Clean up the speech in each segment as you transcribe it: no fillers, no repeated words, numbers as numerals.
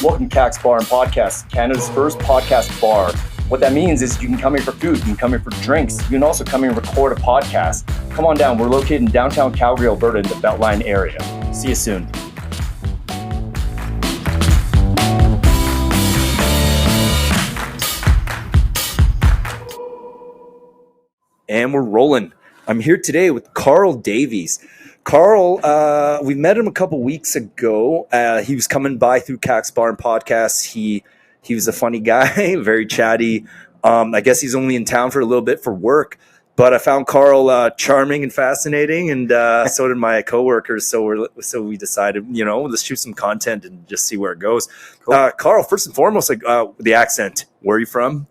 Welcome to Kaks Bar and Podcast, Canada's first podcast bar. What that means is you can come here for food, you can come here for drinks, you can also come here and record a podcast. Come on down, we're located in downtown Calgary, Alberta in the Beltline area. See you soon. And we're rolling. I'm here today with Carl Davies. Carl, we met him a couple weeks ago. He was coming by through Kaks Bar and Podcast. He was a funny guy, very chatty. I guess he's only in town for a little bit for work, but I found Carl charming and fascinating, and so did my coworkers. So we decided, let's shoot some content and just see where it goes. Cool. Carl, first and foremost, the accent. Where are you from?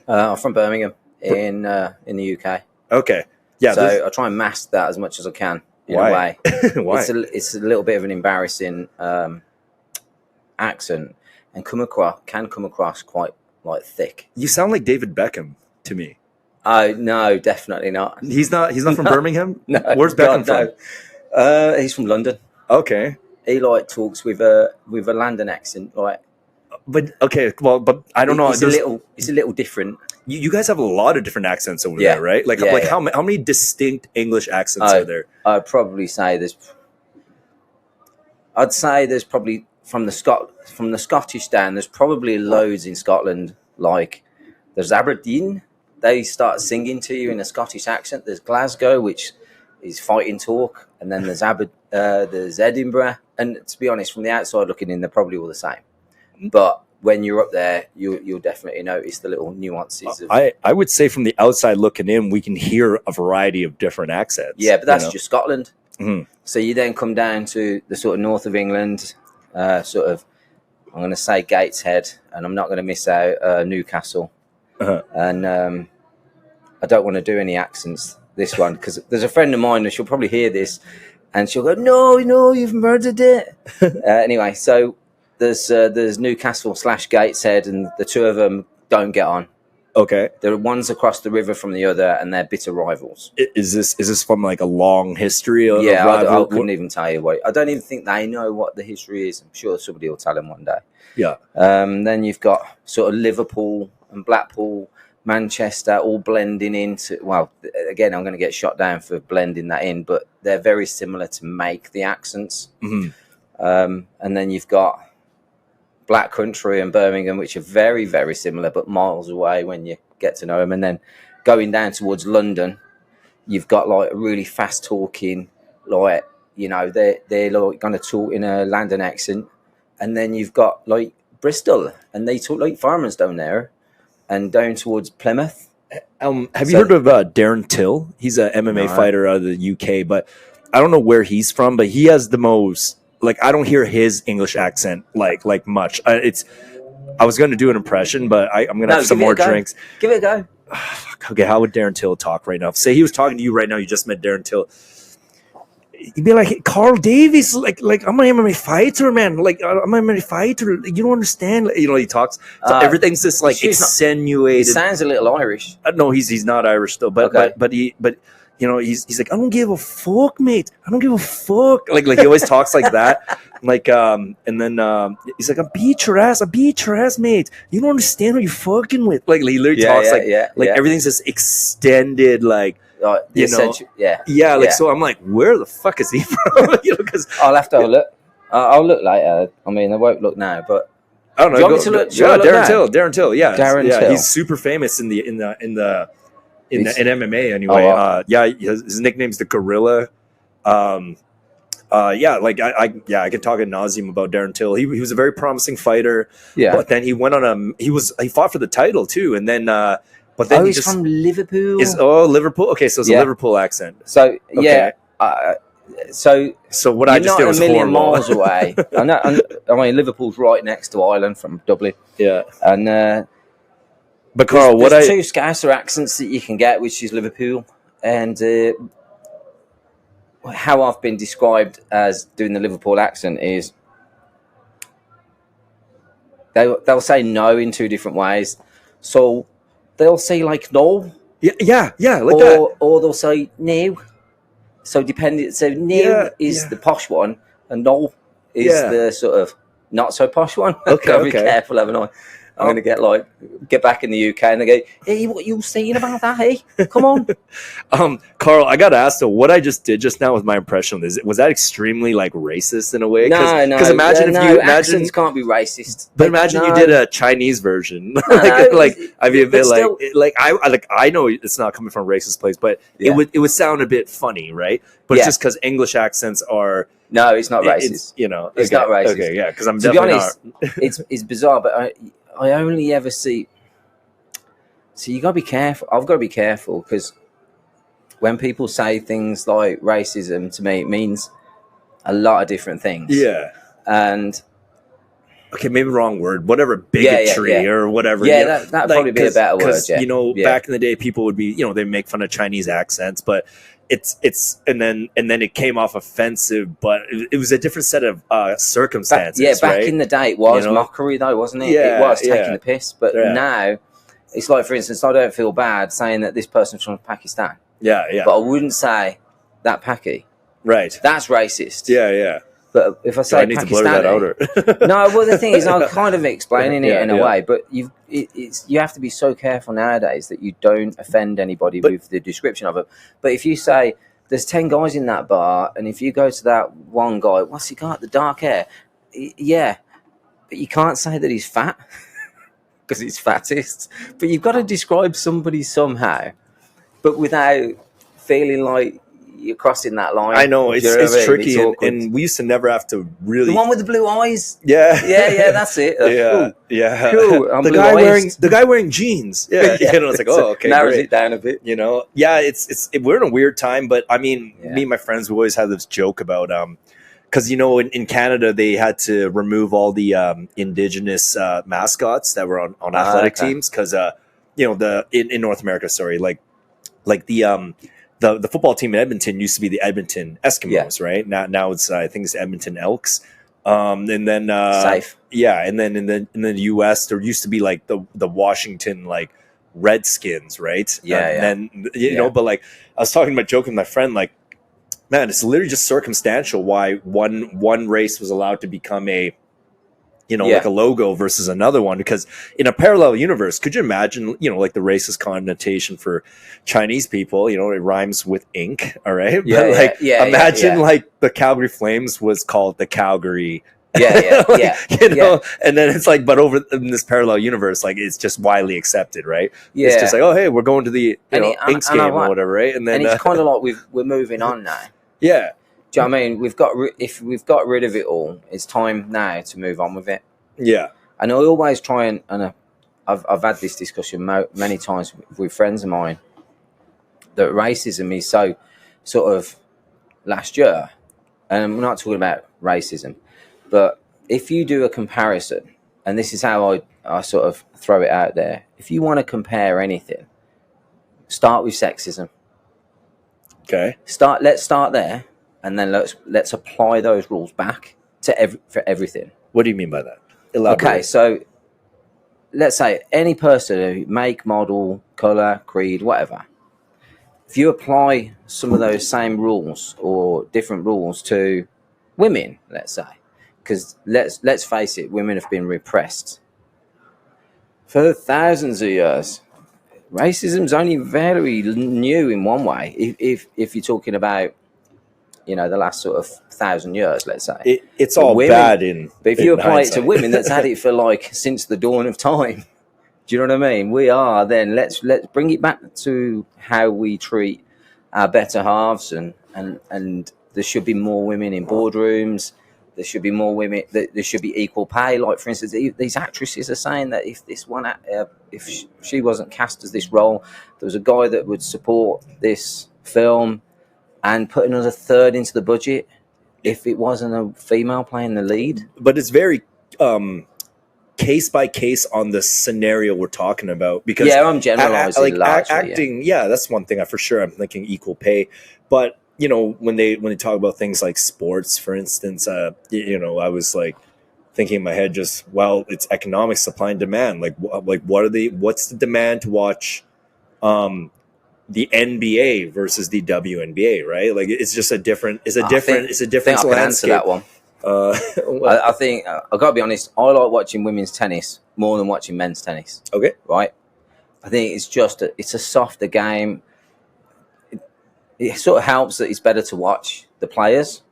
I'm from Birmingham in the UK. Okay. Yeah. So I try and mask that as much as I can. In a way. Why? It's a little bit of an embarrassing accent, and can come across quite thick. You sound like David Beckham to me. Oh no, definitely not. He's not from Birmingham. No. Where's Beckham from? He's from London. Okay. He talks with a London accent, But okay, well, but I don't know. It's a little different. You guys have a lot of different accents over there, right? How many distinct English accents are there? I'd probably say there's probably from the Scottish down. There's probably loads in Scotland. Like there's Aberdeen, they start singing to you in a Scottish accent. There's Glasgow, which is fighting talk, and then there's Edinburgh. And to be honest, from the outside looking in, they're probably all the same. But when you're up there, you'll definitely notice the little nuances. I would say from the outside looking in, we can hear a variety of different accents. Yeah, but that's just Scotland. Mm-hmm. So you then come down to the sort of north of England, I'm going to say Gateshead, and I'm not going to miss out Newcastle. Uh-huh. And I don't want to do any accents this one, because there's a friend of mine, and she'll probably hear this, and she'll go, no, you've murdered it. Anyway, so there's Newcastle / Gateshead, and the two of them don't get on. Okay. The one's across the river from the other, and they're bitter rivals. Is this from a long history of I couldn't even tell you what. I don't even think they know what the history is. I'm sure somebody will tell them one day. Yeah. Then you've got sort of Liverpool and Blackpool, Manchester, all blending into. Well, again, I'm going to get shot down for blending that in, but they're very similar to make the accents. Mm-hmm. And then you've got Black Country and Birmingham, which are very, very similar, but miles away when you get to know them. And then going down towards London, you've got a really fast talking, they're going to talk in a London accent. And then you've got Bristol, and they talk like farmers down there, and down towards Plymouth. Have you heard of Darren Till? He's an MMA fighter out of the UK, but I don't know where he's from, but he has the most. I don't hear his English accent like much. I was going to do an impression, but I'm going to have some more drinks. Give it a go. Okay, how would Darren Till talk right now? Say he was talking to you right now. You just met Darren Till. He'd be like, Carl Davies, I'm an MMA fighter, man. I'm an MMA fighter. You don't understand. He talks. So everything's just extenuated. He sounds a little Irish. No, he's not Irish though. But okay. but he's like, I don't give a fuck, mate. I don't give a fuck. Like he always talks like that. And then he's like, I beat your ass, mate. You don't understand what you're fucking with. He literally talks everything's just extended, So I'm like, where the fuck is he from? Because I'll have to have a look. I'll look later. I mean, I won't look now, but I don't know. Do you want me to look? Yeah, Darren Till. Yeah, Darren Till. He's super famous in MMA anyway. His nickname's the Gorilla. I can talk ad nauseum about Darren Till. He was a very promising fighter. Yeah, but then he went on he fought for the title too, and then he's from Liverpool. Liverpool. Okay, so it's a Liverpool accent. So okay. So what I just did was not a million horrible. miles away. I mean, Liverpool's right next to Ireland from Dublin. Yeah, and but Carl, there's two Scouser accents that you can get, which is Liverpool and how I've been described as doing the Liverpool accent is they'll say no in two different ways. So they'll say no. Yeah, like that. Or they'll say no. So depending, so no is the posh one, and no is the sort of not so posh one. Okay, Gotta be okay. careful, haven't I? I'm going to get back in the UK and they go, hey, what you saying about that, hey? Come on. Carl, I got to ask though, what I just did just now with my impression, was that extremely like racist in a way? No. Because imagine if you accents can't be racist. but imagine you did a Chinese version, I'd be a bit still, I know it's not coming from a racist place, but it would sound a bit funny, right? But it's just because English accents are. No, it's not racist. It's not racist. Okay, yeah, because I'm to definitely be honest, it's bizarre, but I only ever see. So you got to be careful. I've got to be careful because when people say things like racism, to me, it means a lot of different things. Yeah. And okay, maybe wrong word. Whatever, bigotry or whatever. Yeah, that'd probably be a better word. Yeah. Back in the day, people would be, they make fun of Chinese accents, but it's and then it came off offensive, but it was a different set of circumstances. Back in the day, it was mockery, though, wasn't it? Yeah, it was taking the piss. But now, it's like, for instance, I don't feel bad saying that this person's from Pakistan. Yeah. But I wouldn't say that Paki. Right. That's racist. Yeah. But if I say I need to blur that out. No, well, the thing is, I'm kind of explaining it in a way, but you have to be so careful nowadays that you don't offend anybody with the description of it. But if you say, there's 10 guys in that bar, and if you go to that one guy, what's he got? The dark hair? Yeah. But you can't say that he's fat because he's fattest. But you've got to describe somebody somehow, but without feeling like you're crossing that line. I know it's tricky, and we used to never have to really. The one with the blue eyes. Yeah, that's it. Yeah. Cool. The guy wearing jeans. Yeah, it's like, oh, okay, narrows it down a bit. We're in a weird time, but I mean, me and my friends we always had this joke about because in Canada they had to remove all the indigenous mascots that were on athletic teams because in North America, sorry, like the football team in Edmonton used to be the Edmonton Eskimos, right? Now it's I think it's Edmonton Elks, and then safe. Yeah, and then in the U.S. there used to be like the Washington like Redskins, right? And then but like I was joking with my friend, like, man, it's literally just circumstantial why one race was allowed to become a like a logo versus another one, because in a parallel universe, could you imagine, like the racist connotation for Chinese people, it rhymes with ink. All right. Imagine like the Calgary Flames was called the Calgary. And then it's like, but over in this parallel universe, like it's just widely accepted, right? Yeah. It's just like, oh, hey, we're going to the Inks game or whatever, right? And then it's kind of like we're moving on now. Yeah. Do you know what I mean? If we've got rid of it all, it's time now to move on with it. Yeah. And I always try and I've had this discussion many times with friends of mine that racism is so sort of last year, and we're not talking about racism, but if you do a comparison, and this is how I sort of throw it out there, if you want to compare anything, start with sexism. Okay. Let's start there. And then let's apply those rules back for everything. What do you mean by that? Elaborate. Okay, so let's say any person, make, model, color, creed, whatever. If you apply some of those same rules or different rules to women, let's say, because let's face it, women have been repressed for thousands of years. Racism's only very new in one way. If you're talking about the last sort of 1,000 years, let's say. It's all women, bad but if you apply it to women, that's had it for like since the dawn of time. Do you know what I mean? We are then let's bring it back to how we treat our better halves, and there should be more women in boardrooms. There should be more women. There should be equal pay. Like, for instance, these actresses are saying that if this one, if she wasn't cast as this role, there was a guy that would support this film and put another third into the budget if it wasn't a female playing the lead. But it's very case by case on the scenario we're talking about. Because I'm generalizing largely. Acting, that's one thing. For sure, I'm thinking equal pay. But when they talk about things like sports, for instance, I was like thinking in my head, just it's economic supply and demand. Like what's the demand to watch? The NBA versus the WNBA, right? Like it's just a different. It's a different landscape. Answer that one. I think I've got to be honest. I like watching women's tennis more than watching men's tennis. Okay. Right. I think it's just it's a softer game. It sort of helps that it's better to watch the players.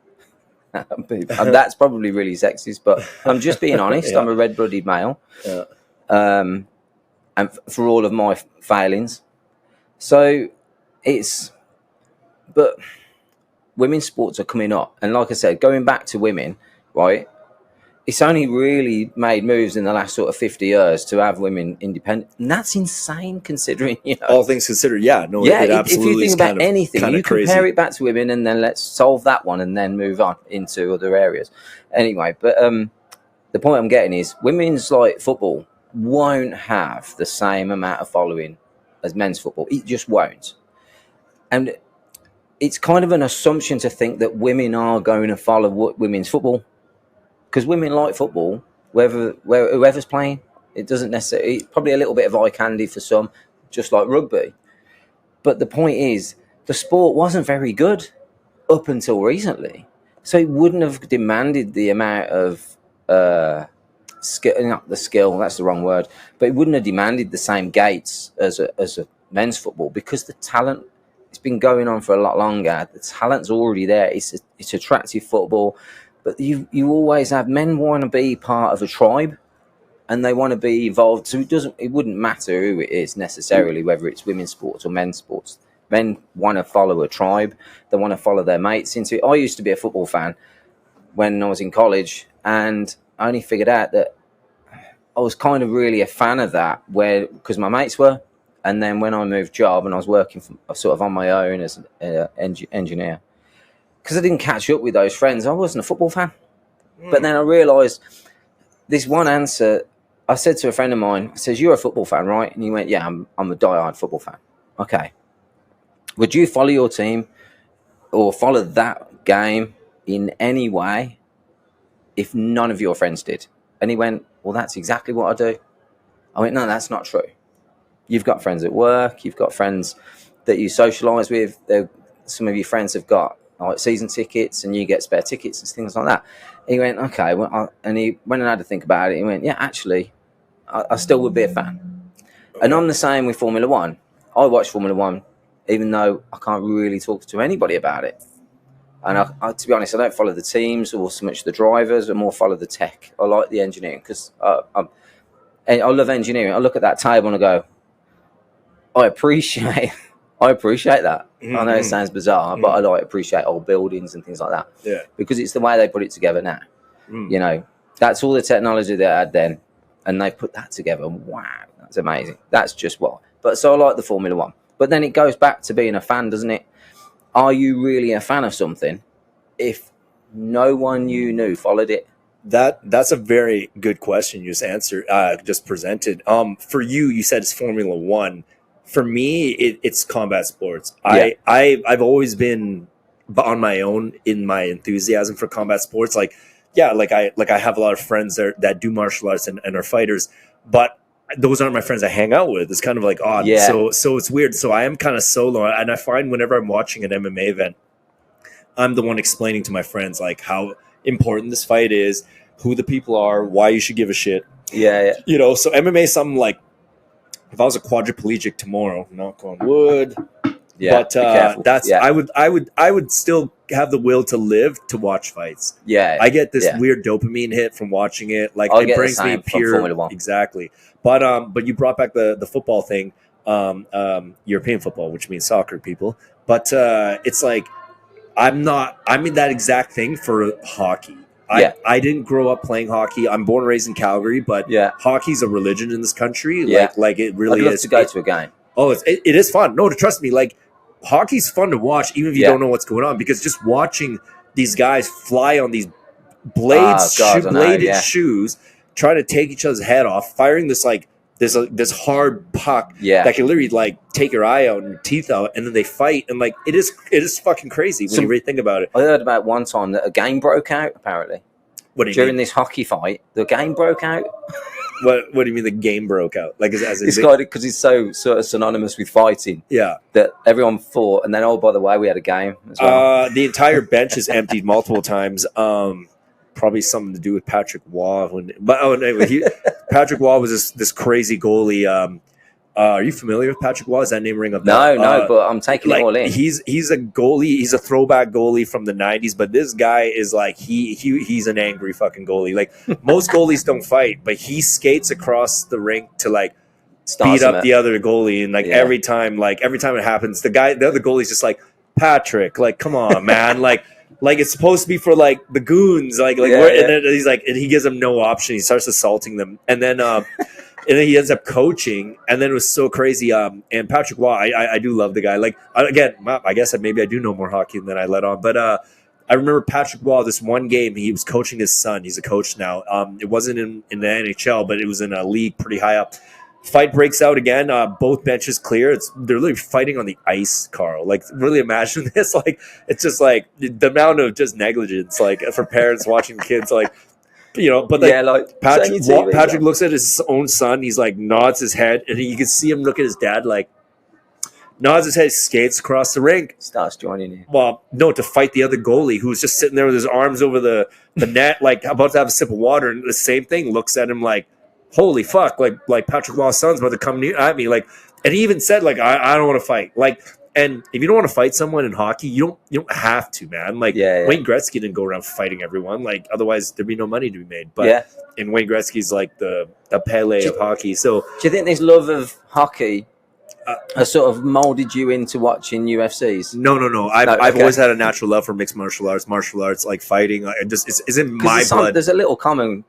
And that's probably really sexist, but I'm just being honest. Yeah. I'm a red-blooded male, Yeah. and for all of my failings, so but women's sports are coming up, and like I said, going back to women, right? It's only really made moves in the last sort of 50 years to have women independent, and that's insane considering, all things considered. Yeah, no, yeah. it absolutely if you think is about kind of, anything, kind you of crazy. compare it back to women, and then let's solve that one, and then move on into other areas. Anyway, but the point I'm getting is women's like football won't have the same amount of following as men's football. It just won't, and it's kind of an assumption to think that women are going to follow women's football. Because women like football, whoever's playing, it doesn't necessarily. Probably a little bit of eye candy for some, just like rugby. But the point is, the sport wasn't very good up until recently, so it wouldn't have demanded the amount of skill. Not the skill, that's the wrong word. But it wouldn't have demanded the same gates as a men's football because the talent. It's been going on for a lot longer. The talent's already there. It's attractive football. But you always have men want to be part of a tribe, and they want to be involved. So it wouldn't matter who it is necessarily, whether it's women's sports or men's sports. Men want to follow a tribe. They want to follow their mates into it. I used to be a football fan when I was in college, and I only figured out that I was kind of really a fan of that because my mates were. And then when I moved job and I was working sort of on my own as an engineer, because I didn't catch up with those friends, I wasn't a football fan. But then I realised this one answer. I said to a friend of mine, I says, "You're a football fan, right?" And he went, "Yeah, I'm a diehard football fan." Okay. Would you follow your team or follow that game in any way if none of your friends did? And he went, "Well, that's exactly what I do." I went, "No, that's not true. You've got friends at work. You've got friends that you socialise with. Some of your friends have got like season tickets, and you get spare tickets and things like that." He went, "Okay." And he went and had to think about it. He went, "Yeah, actually, I still would be a fan." And I'm the same with Formula One. I watch Formula One, even though I can't really talk to anybody about it. And I, to be honest, I don't follow the teams or so much the drivers. I more follow the tech. I like the engineering because I love engineering. I look at that table and I go, I appreciate that. Mm-hmm. I know it sounds bizarre, but I appreciate old buildings and things like that. Yeah. Because it's the way they put it together now. You know, that's all the technology they had then, and they put that together. Wow, that's amazing. That's just what. But so I like the Formula One. But then it goes back to being a fan, doesn't it? Are you really a fan of something if no one you knew followed it? That's a very good question you just presented. For you said it's Formula One. For me, it's combat sports. Yeah. I've always been on my own in my enthusiasm for combat sports. I have a lot of friends that do martial arts and are fighters, but those aren't my friends I hang out with. It's kind of like odd. Yeah. So it's weird. So I am kind of solo, and I find whenever I'm watching an MMA event, I'm the one explaining to my friends like how important this fight is, who the people are, why you should give a shit. Yeah. You know, so MMA is something like, if I was a quadriplegic tomorrow, knock on wood. Yeah, but I would still have the will to live to watch fights. Yeah, I get this weird dopamine hit from watching it. Like it brings me pure Formula One. Exactly. But you brought back the football thing, European football, which means soccer, people. But it's like I'm in that exact thing for hockey. I didn't grow up playing hockey. I'm born and raised in Calgary, but hockey's a religion in this country. Yeah. Like it really I'd love is. to go to a game. Oh, it is fun. No, trust me. Like hockey's fun to watch, even if you don't know what's going on, because just watching these guys fly on these bladed shoes, trying to take each other's head off, firing this hard puck that can literally like take your eye out and your teeth out, and then they fight, and like it is fucking crazy when you really think about it. I heard about one time that a game broke out. Apparently, during this hockey fight, the game broke out. What do you mean the game broke out? Like this guy, because he's so sort of synonymous with fighting. Yeah, that everyone fought, and then by the way, we had a game as well. The entire bench is emptied multiple times. probably something to do with Patrick Waugh. Anyway, Patrick Waugh was this crazy goalie. Are you familiar with Patrick Waugh? Is that name ring a bell? No, but I'm taking it all in. He's a goalie. He's a throwback goalie from the 90s, but this guy is like he's an angry fucking goalie. Like most goalies don't fight, but he skates across the rink to like beat up the other goalie, and every time it happens, the other goalie's just like, Patrick, like, come on, man, like it's supposed to be for like the goons, and then he's like, and he gives them no option. He starts assaulting them, and then he ends up coaching, and then it was so crazy. And Patrick Waugh, I do love the guy. Like, again, I guess maybe I do know more hockey than I let on, but I remember Patrick Waugh, this one game, he was coaching his son. He's a coach now. It wasn't in the NHL, but it was in a league pretty high up. Fight breaks out again. Both benches clear. They're literally fighting on the ice, Carl. Like, really imagine this. Like, it's just like the amount of just negligence, like, for parents watching kids, like, but Patrick looks at his own son. He's like, nods his head, and you can see him look at his dad, like, nods his head, skates across the rink, starts joining you. Well, no, to fight the other goalie who's just sitting there with his arms over the net, like about to have a sip of water, and the same thing, looks at him like, holy fuck, like Patrick Waugh's son's about to come at me, like, and he even said, like, I don't want to fight, like. And if you don't want to fight someone in hockey, you don't have to, man. Like, Wayne Gretzky didn't go around fighting everyone. Like, otherwise there'd be no money to be made. But and Wayne Gretzky's like the Pele of hockey. So, do you think this love of hockey has sort of molded you into watching UFCs? No. I've always had a natural love for mixed martial arts, like fighting. It's in my blood. There's a little common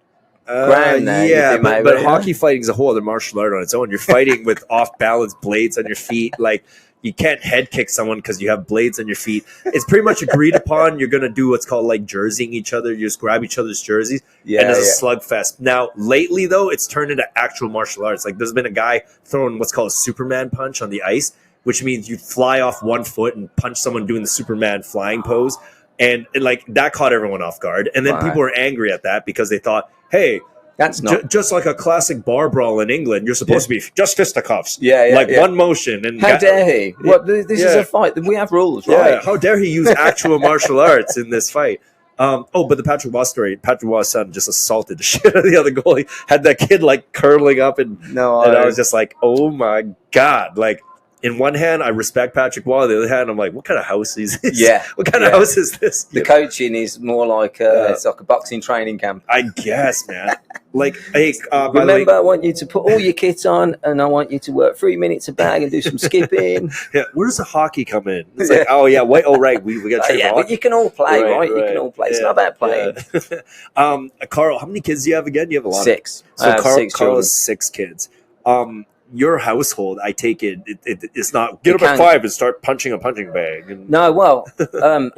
ground there. Yeah, but hockey fighting is a whole other martial art on its own. You're fighting with off balance blades on your feet, like. You can't head kick someone because you have blades on your feet. It's pretty much agreed upon. You're going to do what's called like jerseying each other. You just grab each other's jerseys. And it's a slugfest. Now, lately, though, it's turned into actual martial arts. Like, there's been a guy throwing what's called a Superman punch on the ice, which means you fly off one foot and punch someone doing the Superman flying pose. And like, that caught everyone off guard. And then people were angry at that because they thought, hey, that's not just like a classic bar brawl in England. You're supposed to be just fisticuffs, one motion. And how dare he? What? This is a fight. We have rules, right? How dare he use actual martial arts in this fight? But the Patrick Waugh story. Patrick Waugh's son just assaulted the shit out of the other goalie. Had that kid like curling up, and I was just like, oh my god, like. In one hand, I respect Patrick Waugh. The other hand, I'm like, what kind of house is this? Yeah. What kind of house is this? The coaching is more like it's like a boxing training camp. I guess, man. Like, hey, remember, I want you to put all your kits on, and I want you to work 3 minutes a bag and do some skipping. Where does the hockey come in? It's like, oh yeah, wait, oh right, we got to train but you can all play, right? You can all play. It's not about playing. Carl, how many kids do you have again? You have a lot. 6. So Carl has 6 kids. Your household, I take it's not get up at 5 and start punching a punching bag. No, well,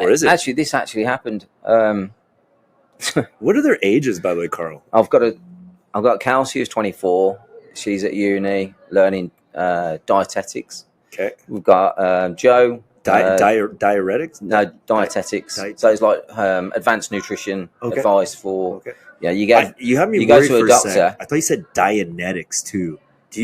or is it? Actually, this actually happened. What are their ages, by the way, Carl? I've got Kelsey, who's 24. She's at uni learning dietetics. Okay. We've got Joe. Diuretics? No, dietetics. So it's like advanced nutrition advice for. Okay. Yeah, you have me you go to a doctor. I thought you said Dianetics too.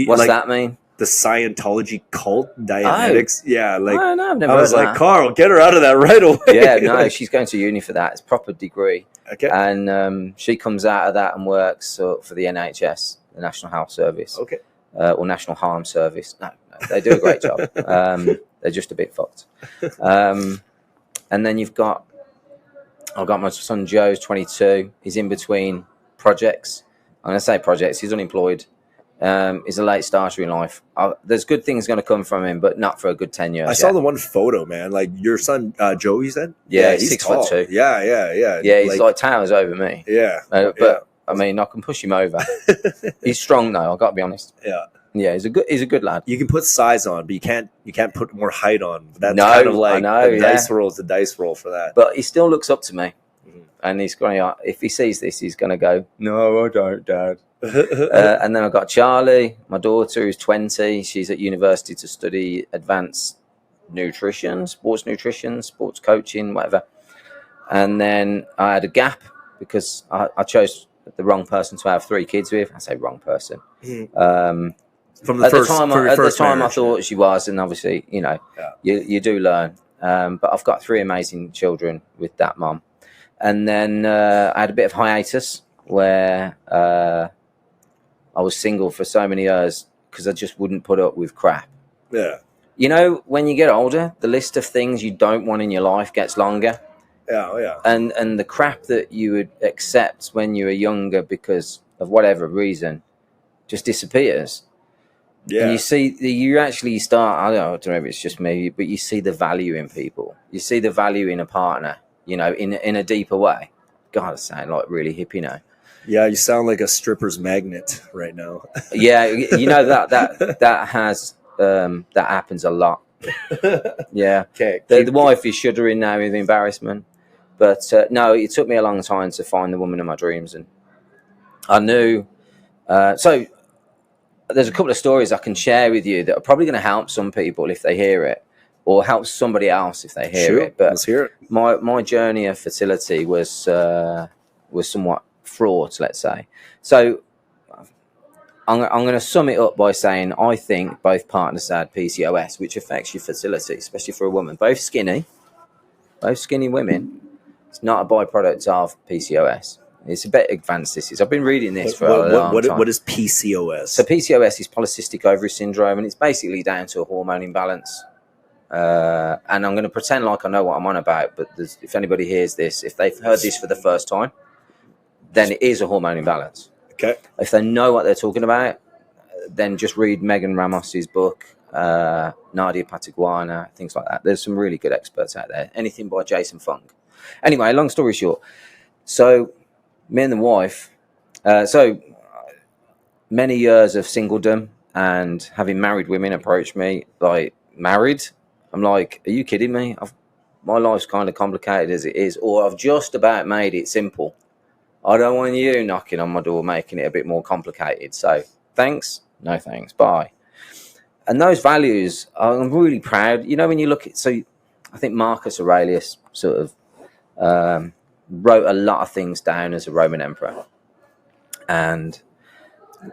What's that mean? The Scientology cult, Dianetics. Yeah, like no, I've never I was like, Carl, get her out of that right away. Yeah, no, she's going to uni for that. It's a proper degree. Okay. And she comes out of that and works for the NHS, the National Health Service. Okay. Or National Harm Service. No, they do a great job. They're just a bit fucked. And then I've got my son Joe's 22. He's in between projects. I'm going to say projects. He's unemployed. He's a late starter in life. There's good things going to come from him, but not for a good 10 years. I saw the one photo, man. Like your son, Joe, you said? Yeah, he's 6'2". Yeah. Yeah, he's like towers over me. Yeah. But I mean, I can push him over. He's strong though. I've got to be honest. Yeah. Yeah, he's a good lad. You can put size on, but you can't put more height on. That's kind of like dice roll is the dice roll for that. But he still looks up to me, and he's going. If he sees this, he's going to go, "No, I don't, Dad." And then I've got Charlie, my daughter, who's 20. She's at university to study advanced nutrition, sports coaching, whatever. And then I had a gap because I chose the wrong person to have 3 kids with. I say wrong person. From the time I thought she was, and obviously, you do learn. But I've got 3 amazing children with that mom. And then I had a bit of hiatus where I was single for so many years because I just wouldn't put up with crap. Yeah. You know, when you get older, the list of things you don't want in your life gets longer. Yeah, yeah. And the crap that you would accept when you were younger because of whatever reason just disappears. Yeah. And you actually start, I don't know if it's just me, but you see the value in people. You see the value in a partner, you know, in a deeper way. God, I sound like really hippie now. Yeah, you sound like a stripper's magnet right now. Yeah, you know, that happens a lot. Yeah. Okay. The wife is shuddering now with embarrassment. But no, it took me a long time to find the woman of my dreams. And I knew... so there's a couple of stories I can share with you that are probably going to help some people if they hear it, or help somebody else if they hear it. But let's hear it. My journey of fertility was somewhat fraught, let's say. So I'm going to sum it up by saying I think both partners had PCOS, which affects your fertility, especially for a woman. Both skinny women. It's not a byproduct of PCOS. It's a bit advanced, this is. I've been reading this for a long time. What is PCOS? So PCOS is polycystic ovary syndrome, and it's basically down to a hormone imbalance. And I'm going to pretend like I know what I'm on about, but if anybody hears this, if they've heard this for the first time, then it is a hormone imbalance. Okay. If they know what they're talking about, then just read Megan Ramos's book, Nadia Patiguana, things like that. There's some really good experts out there. Anything by Jason Fung. Anyway, long story short, so me and the wife, so many years of singledom and having married women approach me, like, married? I'm like, are you kidding me? My life's kind of complicated as it is, or I've just about made it simple. I don't want you knocking on my door, making it a bit more complicated. So thanks, no thanks, bye. And those values, I'm really proud. You know, when you look at, so I think Marcus Aurelius sort of wrote a lot of things down as a Roman emperor. And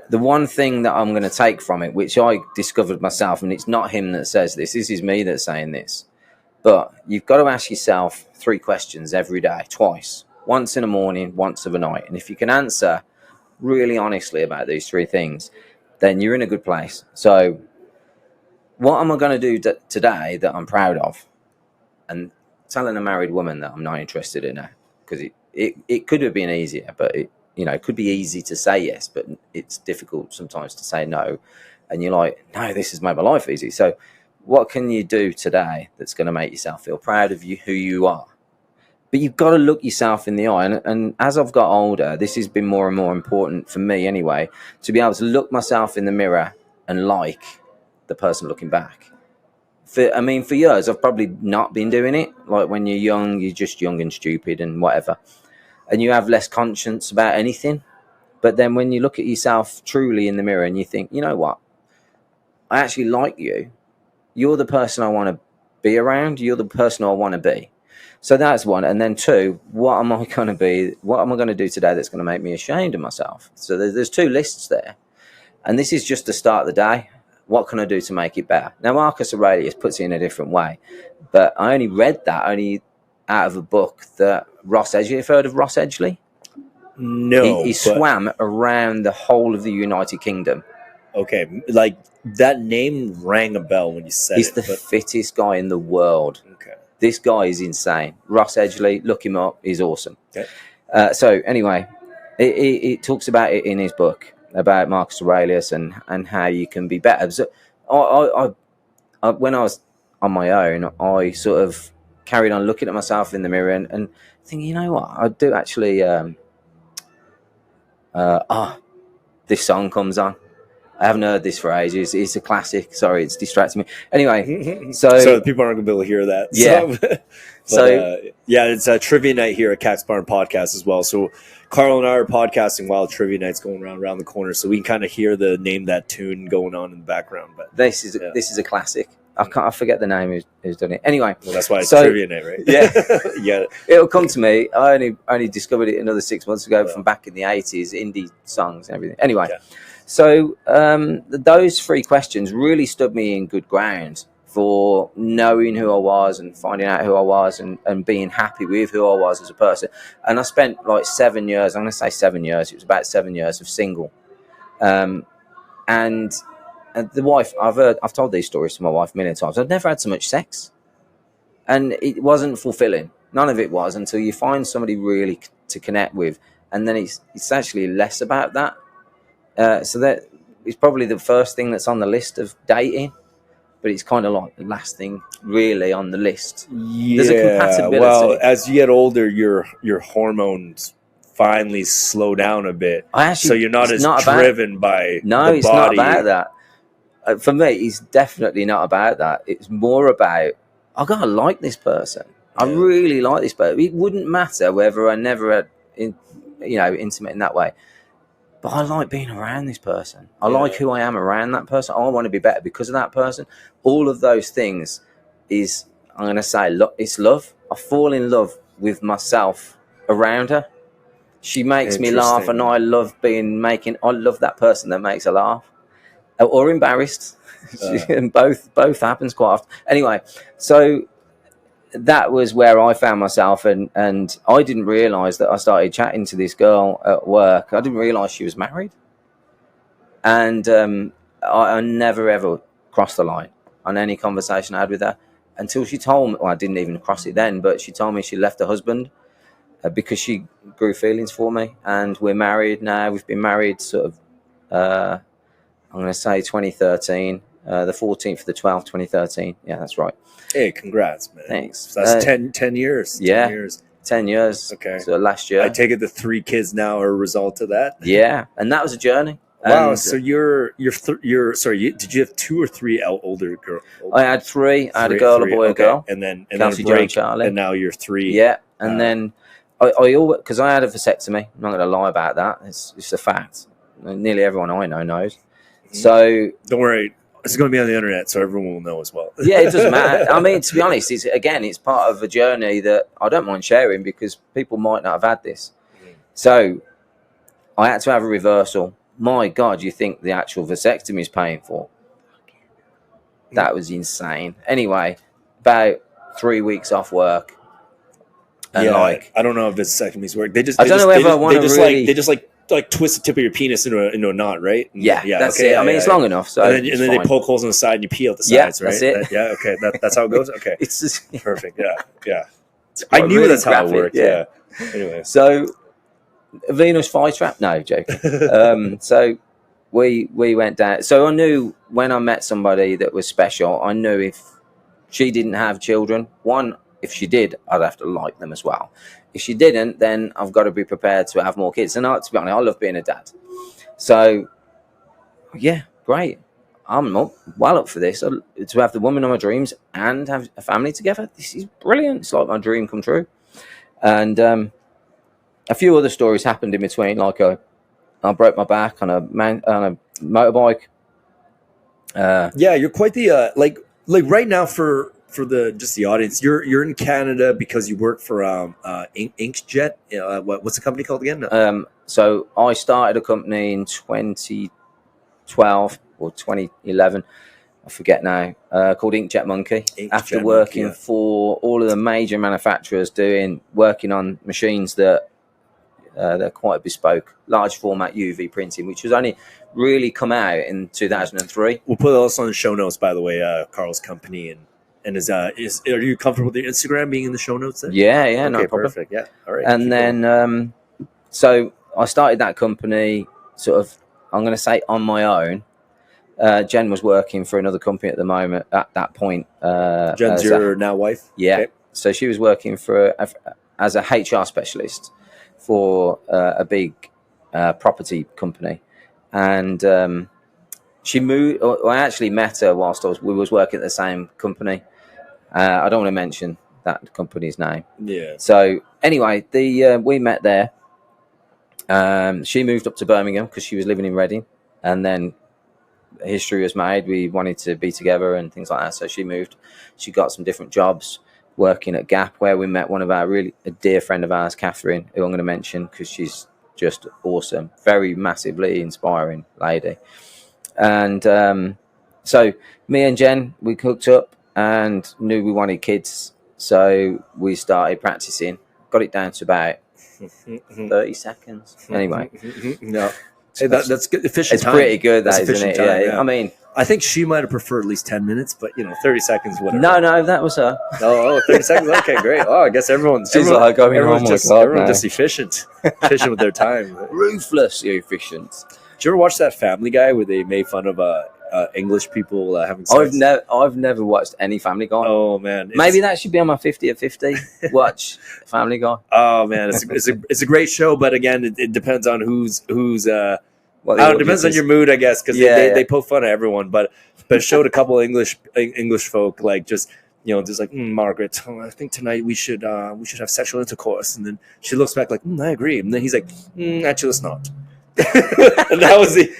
the one thing that I'm going to take from it, which I discovered myself, and it's not him that says this is me that's saying this, but you've got to ask yourself 3 questions every day, twice. Once in the morning, once of a night. And if you can answer really honestly about these 3 things, then you're in a good place. So what am I going to do today that I'm proud of? And telling a married woman that I'm not interested in her, because it could have been easier, but it could be easy to say yes, but it's difficult sometimes to say no. And you're like, no, this has made my life easy. So what can you do today that's going to make yourself feel proud of who you are? But you've got to look yourself in the eye. And as I've got older, this has been more and more important for me anyway, to be able to look myself in the mirror and like the person looking back. For years, I've probably not been doing it. Like when you're young, you're just young and stupid and whatever. And you have less conscience about anything. But then when you look at yourself truly in the mirror and you think, you know what? I actually like you. You're the person I want to be around. You're the person I want to be. So that's one. And then 2, what am I going to be? What am I going to do today that's going to make me ashamed of myself? So there's 2 lists there. And this is just the start of the day. What can I do to make it better? Now, Marcus Aurelius puts it in a different way. But I only read that out of a book that Ross Edgley, you've heard of Ross Edgley? No. He swam around the whole of the United Kingdom. Okay, like that name rang a bell when you said He's the fittest guy in the world. Okay. This guy is insane. Ross Edgley, look him up. He's awesome. Okay. So anyway, it talks about it in his book about Marcus Aurelius and how you can be better. So I when I was on my own, I sort of carried on looking at myself in the mirror and thinking, you know what, I do actually. This song comes on. I haven't heard this for ages. It's a classic. Sorry, it's distracting me. Anyway, so people aren't going to be able to hear that. Yeah. It's a trivia night here at Kaks Bar and Podcast as well. So Carl and I are podcasting while trivia night's going around the corner, so we can kind of hear the name that tune going on in the background. But this is a classic. I forget the name who's done it. Anyway, well, that's why it's trivia night, right? Yeah, yeah. It'll come to me. I only discovered it another 6 months ago from back in the 80s, indie songs and everything. Anyway, so those 3 questions really stood me in good ground for knowing who I was and finding out who I was and being happy with who I was as a person. And I spent like 7 years, I'm going to say 7 years, it was about 7 years of single. And the wife, I've told these stories to my wife a million times. I've never had so much sex. And it wasn't fulfilling. None of it was until you find somebody really to connect with. And then it's actually less about that. So that is probably the first thing that's on the list of dating. But it's kind of like the last thing really on the list. Yeah, there's a compatibility. Well, as you get older, your hormones finally slow down a bit. So you're not as driven by the body. It's not about that. For me, it's definitely not about that. It's more about, I gotta like this person. Yeah. I really like this person. It wouldn't matter whether I never had, intimate in that way. But I like being around this person. I like who I am around that person. I want to be better because of that person. All of those things is, I'm going to say, it's love. I fall in love with myself around her. She makes me laugh, and I love that person that makes her laugh. Or embarrassed. And both happens quite often. Anyway, so that was where I found myself, and I didn't realise that I started chatting to this girl at work. I didn't realise she was married, and I never ever crossed the line on any conversation I had with her until she told me. Well, I didn't even cross it then, but she told me she left her husband because she grew feelings for me, and we're married now. We've been married sort of, I'm going to say 2013, the 14th of the 12th, 2013. Yeah, that's right. Hey, congrats, man. Thanks. So that's 10 years. Yeah. 10 years. 10 years. Okay. So last year. I take it the 3 kids now are a result of that? Yeah. And that was a journey. Wow. So you're sorry, did you have 2 or 3 older girls? I had 3. I had a girl, a boy, a girl. And then Kelsey, a break, Charlie. and now you're 3. Yeah. And then I always, because I had a vasectomy. I'm not going to lie about that. It's a fact. Nearly everyone I know knows. So don't worry. It's going to be on the internet, so everyone will know as well. Yeah, it doesn't matter. I mean, to be honest, it's part of a journey that I don't mind sharing because people might not have had this. So I had to have a reversal. My God, you think the actual vasectomy is painful? That was insane. Anyway, about 3 weeks off work. And I don't know if vasectomies work. They just twist the tip of your penis into a knot, right? Yeah, that's it. I mean, it's long enough. So and then they poke holes on the side and you pee out the sides, right? That's it. Okay. That's how it goes? Okay. It's just, perfect. Yeah. I knew really that's how it worked. Yeah. Anyway. So, Venus flytrap? No, joking. So, we went down. So, I knew when I met somebody that was special, I knew if she didn't have children, if she did, I'd have to like them as well. If she didn't, then I've got to be prepared to have more kids. And to be honest, I love being a dad. So, yeah, great. I'm well up for this. To have the woman of my dreams and have a family together, this is brilliant. It's like my dream come true. And a few other stories happened in between. Like I broke my back on a motorbike. You're quite the like right now for the audience, you're in Canada because you work for Inkjet. What's the company called again? So I started a company in 2012 or 2011. I forget now. Called Inkjet Monkey. After working for all of the major manufacturers, working on machines that they're quite bespoke, large format UV printing, which was only really come out in 2003. We'll put this on the show notes, by the way. Carl's company and are you comfortable with your Instagram being in the show notes then? Yeah, okay, no problem. Perfect. Yeah, all right. And then so I started that company sort of, I'm going to say, on my own. Jen was working for another company at the moment. At that point, Jen's your now wife. Yeah. Okay. So she was working as a HR specialist for a big property company, and she moved. I actually met her whilst we was working at the same company. I don't want to mention that company's name. Yeah. So anyway, we met there. She moved up to Birmingham because she was living in Reading, and then history was made. We wanted to be together and things like that. So she moved. She got some different jobs working at Gap, where we met one of our a dear friend of ours, Catherine, who I'm going to mention because she's just awesome, very massively inspiring lady. And so me and Jen, we hooked up, and knew we wanted kids, so we started practicing. Got it down to about 30 seconds. Anyway, no, hey, that's good. Efficient. It's time. Pretty good, that, isn't it? Time, yeah. I mean, I think she might have preferred at least 10 minutes, but 30 seconds, whatever. No, that was her. Oh, 30 seconds. Okay, great. Oh, I guess everyone's just efficient with their time. Ruthlessly efficient. Did you ever watch that Family Guy where they made fun of English people having sex? I've never watched any Family Guy. Oh man, maybe that should be on my 50 at 50. Watch Family Guy. Oh man, it's a great show, but again, it depends on who's. It depends on your mood, I guess, because they poke fun at everyone. But it showed a couple of English folk like just just like Margaret. Oh, I think tonight we should have sexual intercourse, and then she looks back like I agree, and then he's like actually let's not. And that was it.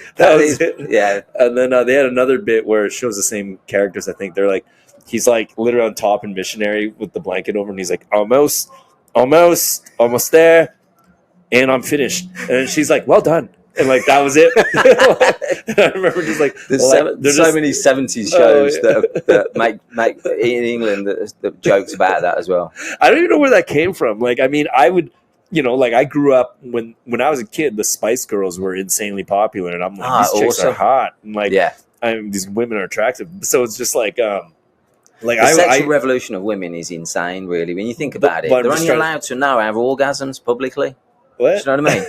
Yeah. And then they had another bit where it shows the same characters. I think they're like he's like literally on top in missionary with the blanket over, and he's like almost there, and I'm finished. And she's like, well done. And like that was it. I remember just like there's so many 70s shows that make in England that jokes about that as well. I don't even know where that came from. Like, I mean, I would, like I grew up when I was a kid, the Spice Girls were insanely popular, and I'm like, these chicks are hot, and like, these women are attractive. So it's just like, the sexual revolution of women is insane, really. When you think about it, they're only allowed to now have orgasms publicly. What? Do you know what I mean?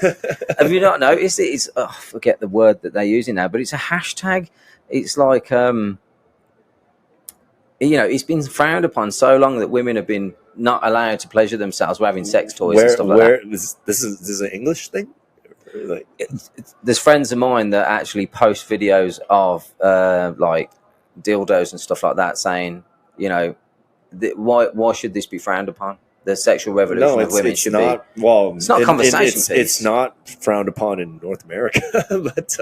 Have you not noticed it? It's I forget the word that they're using now, but it's a hashtag. It's like it's been frowned upon so long that women have been not allowed to pleasure themselves with having sex toys and stuff like that. This is an English thing? Like, there's friends of mine that actually post videos of like dildos and stuff like that, saying, why should this be frowned upon? The sexual revolution of women should not, be. Well, it's not a conversation piece. It's not frowned upon in North America. But,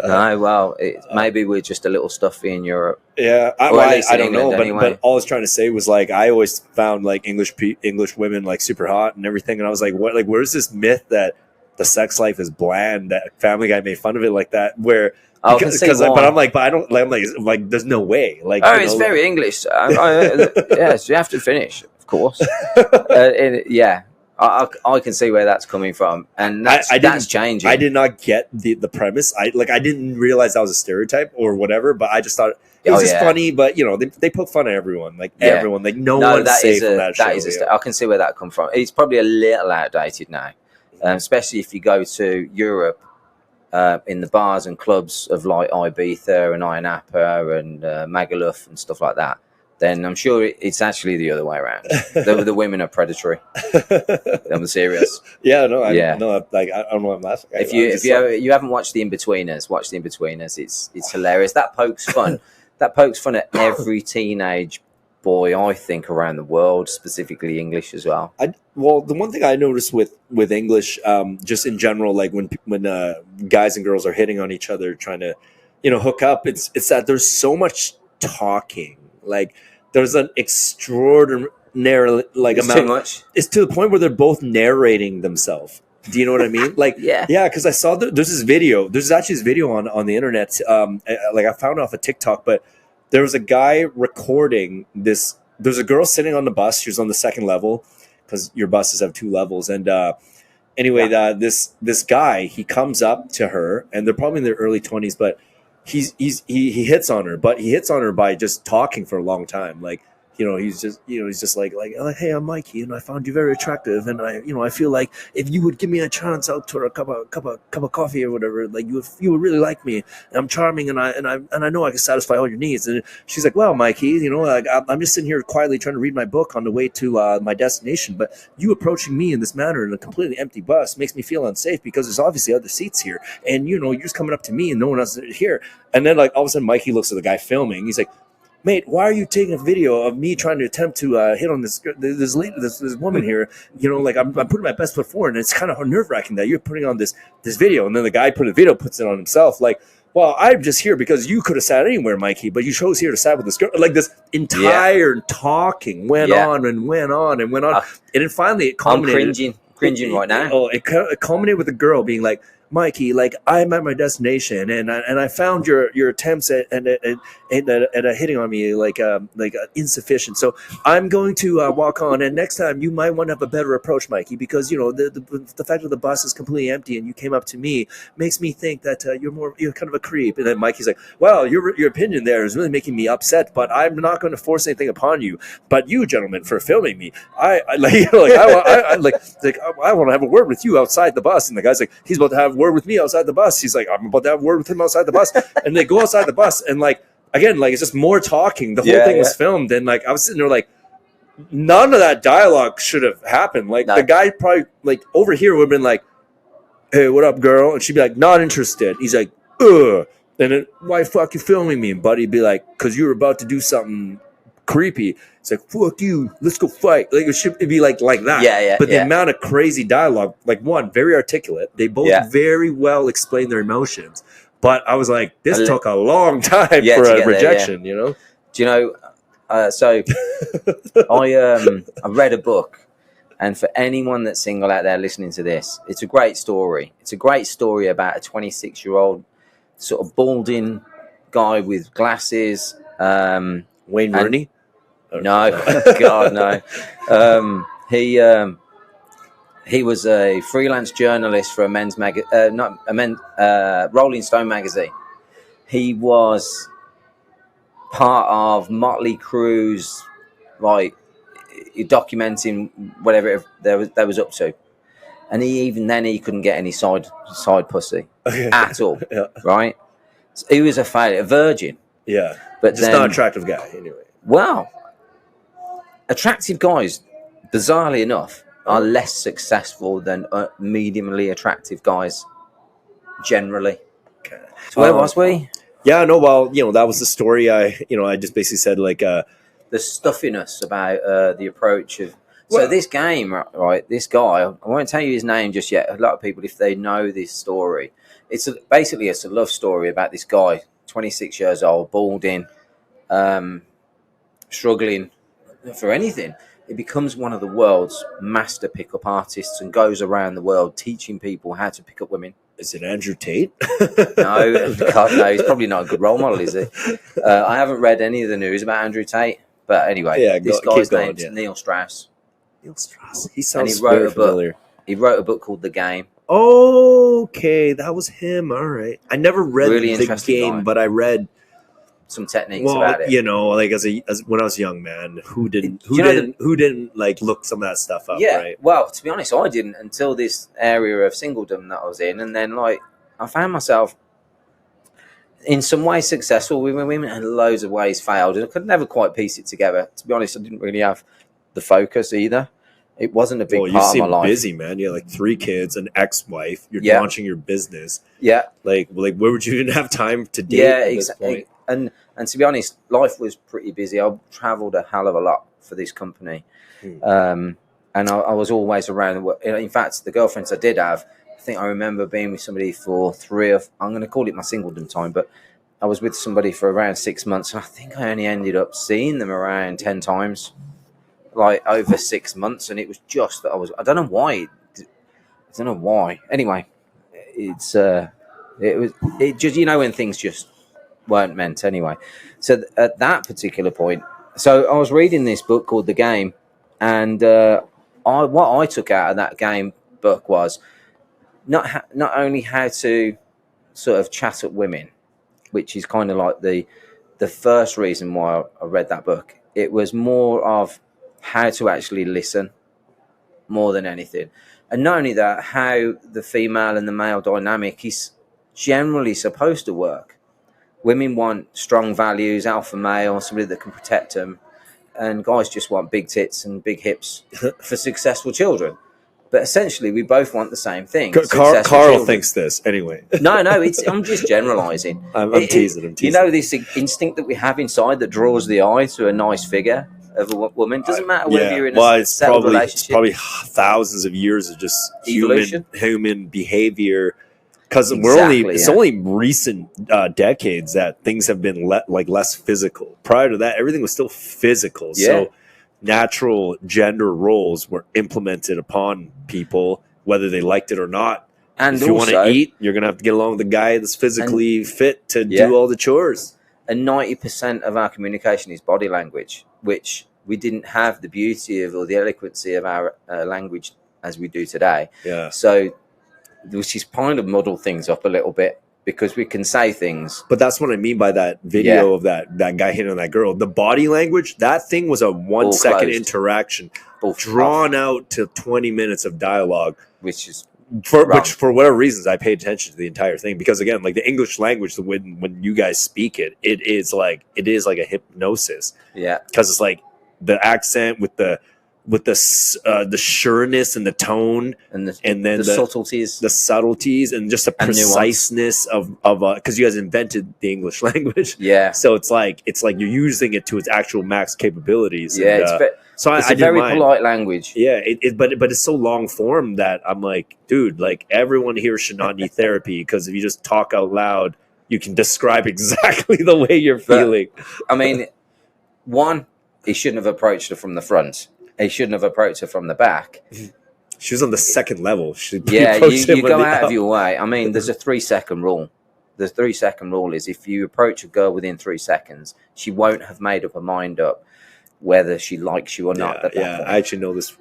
maybe we're just a little stuffy in Europe. Yeah, I don't know. But all I was trying to say was like I always found like English women like super hot and everything, and I was like, what? Like, where's this myth that the sex life is bland? That Family Guy made fun of it like that, where. But I'm like, but I don't like. I'm like, there's no way. Like, it's very English. Yes, you have to finish. Of course, I can see where that's coming from, and that's changing. I did not get the premise. I didn't realize that was a stereotype or whatever, but I just thought it was just funny. But they poke fun at everyone, everyone, like no one's safe from that show. I can see where that comes from. It's probably a little outdated now, especially if you go to Europe. In the bars and clubs of like Ibiza and Ayia Napa and Magaluf and stuff like that, then I'm sure it's actually the other way around. The women are predatory. I'm serious. Yeah, no, I don't know what I'm laughing. If you haven't watched The In-Betweeners, watch The In-Betweeners. It's hilarious. That pokes fun. That pokes fun at every teenage boy, I think, around the world, specifically English as well. Well, the one thing I noticed with English, just in general, like when guys and girls are hitting on each other, trying to, hook up, it's that there's so much talking. Like there's an extraordinary amount. Too much. It's to the point where they're both narrating themselves. Do you know what I mean? Like, yeah, because I saw there's this video. There's actually this video on the internet. I found it off of TikTok, but there was a guy recording this. There's a girl sitting on the bus. She was on the second level because your buses have 2 levels. And this guy, he comes up to her, and they're probably in their early 20s, but he hits on her. But he hits on her by just talking for a long time. Like, he's just like, hey, I'm Mikey, and I found you very attractive, and I feel like if you would give me a chance out to a cup of coffee or whatever, like you would really like me. And I'm charming, and I know I can satisfy all your needs. And she's like, well, Mikey, I'm just sitting here quietly trying to read my book on the way to my destination, but you approaching me in this manner in a completely empty bus makes me feel unsafe because there's obviously other seats here, and you're just coming up to me and no one else is here. And then like all of a sudden, Mikey looks at the guy filming. He's like, mate, why are you taking a video of me trying to attempt to hit on this woman here? I'm putting my best foot forward, and it's kind of nerve-wracking that you're putting on this video. And then the guy putting the video puts it on himself. Like, well, I'm just here because you could have sat anywhere, Mikey, but you chose here to sat with this girl. Like this entire talking went on and went on and went on. And then finally it culminated. I'm cringing right now. It culminated with the girl being like, Mikey, like I'm at my destination, and I found your attempts at hitting on me insufficient. So I'm going to walk on, and next time you might want to have a better approach, Mikey, because the fact that the bus is completely empty and you came up to me makes me think that you're kind of a creep. And then Mikey's like, well, your opinion there is really making me upset, but I'm not going to force anything upon you. But you, gentlemen, for filming me, I want to have a word with you outside the bus. And the guy's like, he's about to have a word with me outside the bus. He's like, I'm about to have a word with him outside the bus. And they go outside the bus, and like again, like it's just more talking. The whole thing was filmed, and like I was sitting there like, none of that dialogue should have happened. Like the guy probably like over here would have been like, hey, what up, girl? And she'd be like, not interested. He's like, ugh. And then, why the fuck you filming me? And Buddy'd be like, because you were about to do something creepy. It's like, fuck you, let's go fight. Like it'd be like that. But the amount of crazy dialogue, like one, very articulate. They both very well explain their emotions. But I was like, this took a long time for a rejection, you know? Do you know, so I read a book, and for anyone that's single out there listening to this, it's a great story. It's a great story about a 26-year-old sort of balding guy with glasses. Wayne Rooney? No, God, no. He was a freelance journalist for a Rolling Stone magazine. He was part of Motley Crue's, like, documenting whatever they was up to, and he couldn't get any side pussy at all, right? So he was a failure, a virgin. Yeah, but just not an attractive guy anyway. Well, attractive guys, bizarrely enough, are less successful than mediumly attractive guys generally. Okay. So where was we? Yeah, no, well, that was the story. I just basically said like the stuffiness about the approach of. So this game, right? This guy, I won't tell you his name just yet. A lot of people, if they know this story, it's a love story about this guy, 26 years old, balding, struggling for anything. He becomes one of the world's master pickup artists and goes around the world teaching people how to pick up women. Is it Andrew Tate? No, God, no. He's probably not a good role model, is he? I haven't read any of the news about Andrew Tate, but anyway, this guy's name's Neil Strauss. Neil Strauss. He sounds very familiar. He wrote a book called The Game. Okay, that was him. All right. I never read The Game, but I read some techniques about it. Like as when I was young, man, who didn't like look some of that stuff up? Yeah. Right? Well, to be honest, I didn't until this area of singledom that I was in, and then like I found myself in some ways successful with women and loads of ways failed, and I could never quite piece it together. To be honest, I didn't really have the focus either. It wasn't a big part of my life. You seem busy, man. You have like 3 kids, an ex-wife. You're launching your business. Yeah. Like where would you even have time to date at this point? And to be honest, life was pretty busy. I travelled a hell of a lot for this company. And I was always around. In fact, the girlfriends I did have, I think I remember being with somebody for I'm going to call it my singledom time, but I was with somebody for around 6 months. And I think I only ended up seeing them around 10 times, like over 6 months. And it was just that I don't know why. Anyway, it just, when things just weren't meant anyway. So at that particular point, so I was reading this book called The Game, and what I took out of that game book was not only how to sort of chat up women, which is kind of like the first reason why I read that book. It was more of how to actually listen more than anything. And not only that, how the female and the male dynamic is generally supposed to work. Women want strong values, alpha male, somebody that can protect them. And guys just want big tits and big hips for successful children. But essentially, we both want the same thing. Carl thinks this, anyway. No, I'm just generalising. I'm teasing. This instinct that we have inside that draws the eye to a nice figure of a woman. Doesn't matter whether you're in a settled relationship. It's probably thousands of years of just human behaviour. Because it's only recent decades that things have been less physical. Prior to that, everything was still physical. Yeah. So natural gender roles were implemented upon people, whether they liked it or not. And if you want to also- eat, you're gonna have to get along with the guy that's physically fit to do all the chores. And 90% of our communication is body language, which we didn't have the beauty of or the eloquency of our language as we do today. Yeah. So, which is kind of muddled things up a little bit because we can say things. But that's what I mean by that video of that guy hitting on that girl. The body language, that thing was a 1 second interaction, drawn out to 20 minutes of dialogue, which is which for whatever reasons I paid attention to the entire thing, because again, like the English language, when you guys speak it, it is like a hypnosis. Yeah, because it's like the accent with the sureness and the tone and then the subtleties and just the preciseness of because you guys invented the English language. Yeah, so it's like you're using it to its actual max capabilities. Yeah, and, it's a very polite language. Yeah, but it's so long form that I'm like, dude, like everyone here should not need therapy, because if you just talk out loud, you can describe exactly the way you're feeling. I mean, one, he shouldn't have approached her from the front. He shouldn't have approached her from the back. She was on the second level. You go out of your way. I mean, there's a 3-second rule. The 3-second rule is if you approach a girl within 3 seconds, she won't have made up her mind up whether she likes you or not. I actually know this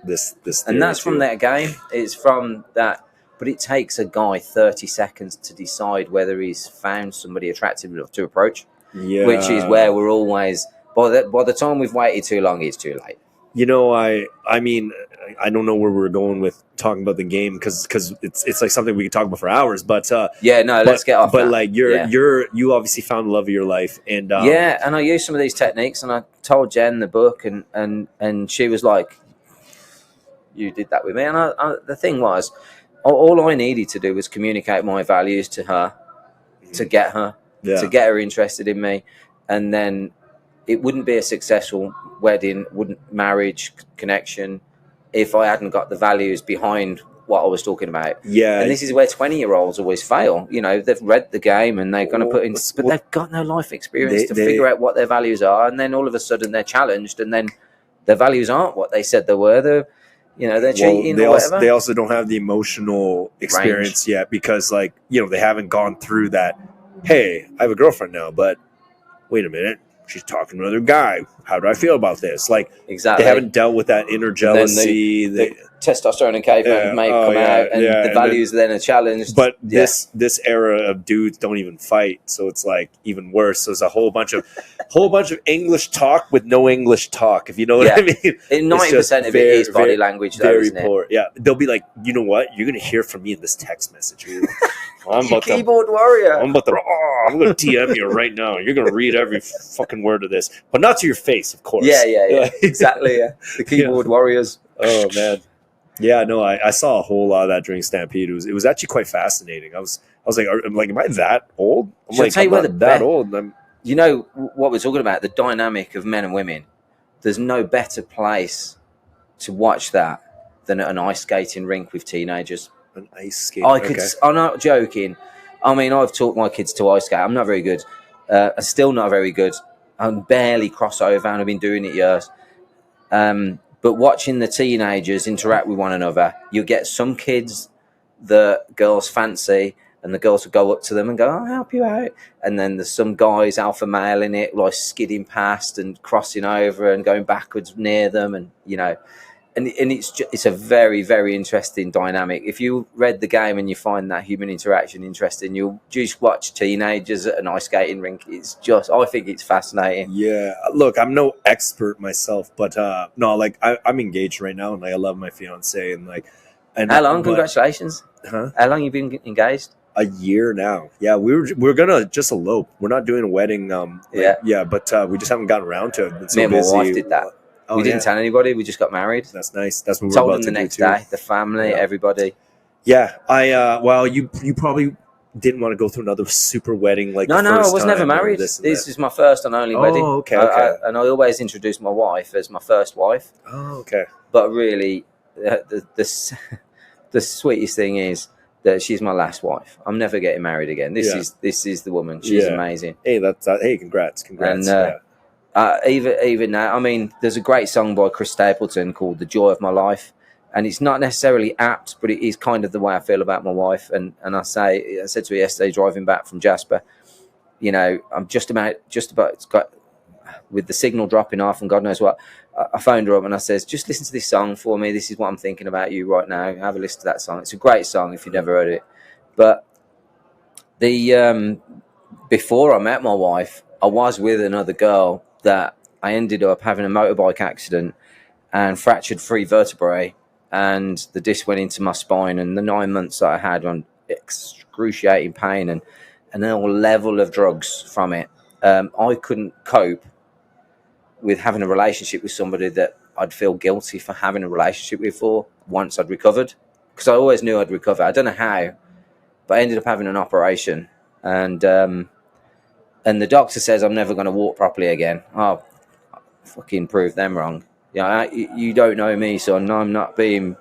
and that's from that game. It's from that, but it takes a guy 30 seconds to decide whether he's found somebody attractive enough to approach. Yeah, which is where we're always by the time we've waited too long, it's too late. You know, I mean, I don't know where we're going with talking about the game, because it's like something we could talk about for hours. But let's get off. But that. like you obviously found the love of your life, and and I used some of these techniques, and I told Jen the book, and she was like, "You did that with me." And the thing was, all I needed to do was communicate my values to her, to get her interested in me, and then it wouldn't be a successful wedding, marriage connection, if I hadn't got the values behind what I was talking about. Yeah. And this is where 20-year-olds always fail. You know, they've read the game and they're going to put in, but they've got no life experience to figure out what their values are. And then all of a sudden they're challenged, and then their values aren't what they said they were. They're cheating or whatever. They also don't have the emotional experience yet, because like, they haven't gone through that, hey, I have a girlfriend now, but wait a minute, she's talking to another guy. How do I feel about this? Like, exactly, they haven't dealt with that inner jealousy. The testosterone and caveman may come out, and the values then are challenged. But this era of dudes don't even fight, so it's like even worse. So there's a whole bunch of English talk with no English talk, if you know what I mean. 90% of it is body language, though, isn't it? Poor. Yeah, they'll be like, you know what? You're gonna hear from me in this text message. I'm about keyboard warrior. I'm going to TM you right now. You're going to read every fucking word of this, but not to your face, of course. Yeah. Exactly. Yeah. The keyboard warriors. Oh man. Yeah. No, I saw a whole lot of that during Stampede. It was actually quite fascinating. I was like, am I that old? I'm like, I'm not that old. You know what we're talking about? The dynamic of men and women. There's no better place to watch that than at an ice skating rink with teenagers. An ice skate. I'm not joking. I mean, I've taught my kids to ice skate. I'm not very good. I'm still not very good. I'm barely crossover, and I've been doing it years. But watching the teenagers interact with one another, you get some kids that girls fancy, and the girls will go up to them and go, "I'll help you out." And then there's some guys, alpha male in it, like skidding past and crossing over and going backwards near them, and And it's a very, very interesting dynamic. If you read the game and you find that human interaction interesting, you'll just watch teenagers at an ice skating rink. I think it's fascinating. Yeah. Look, I'm no expert myself, but no, like I'm engaged right now, and like I love my fiance, and like. And how long? Congratulations. Huh? How long you been engaged? A year now. Yeah, we're gonna just elope. We're not doing a wedding. But we just haven't gotten around to it. It's so Me and my wife did that. We didn't tell anybody. We just got married. That's nice. That's what we're told about them to the next do day. The family, everybody. Yeah, you probably didn't want to go through another super wedding like. No, I was never married. This is my first and only wedding. Oh, okay. And I always introduce my wife as my first wife. Oh, okay. But really, the sweetest thing is that she's my last wife. I'm never getting married again. This is the woman. She's amazing. Hey, congrats. And, even now, I mean, there's a great song by Chris Stapleton called "The Joy of My Life," And it's not necessarily apt, but it is kind of the way I feel about my wife. And I said to her yesterday, driving back from Jasper, you know, I'm just about with the signal dropping off and God knows what. I phoned her up and I says, just listen to this song for me. This is what I'm thinking about you right now. Have a listen to that song. It's a great song if you've never heard it. But the before I met my wife, I was with another girl that I ended up having a motorbike accident and fractured 3 vertebrae, and the disc went into my spine, and the 9 months that I had on excruciating pain and a level of drugs from it. I couldn't cope with having a relationship with somebody that I'd feel guilty for having a relationship with for once I'd recovered, because I always knew I'd recover. I don't know how, but I ended up having an operation, and the doctor says I'm never going to walk properly again. Oh, fucking prove them wrong. Yeah, you don't know me, son. I'm not being,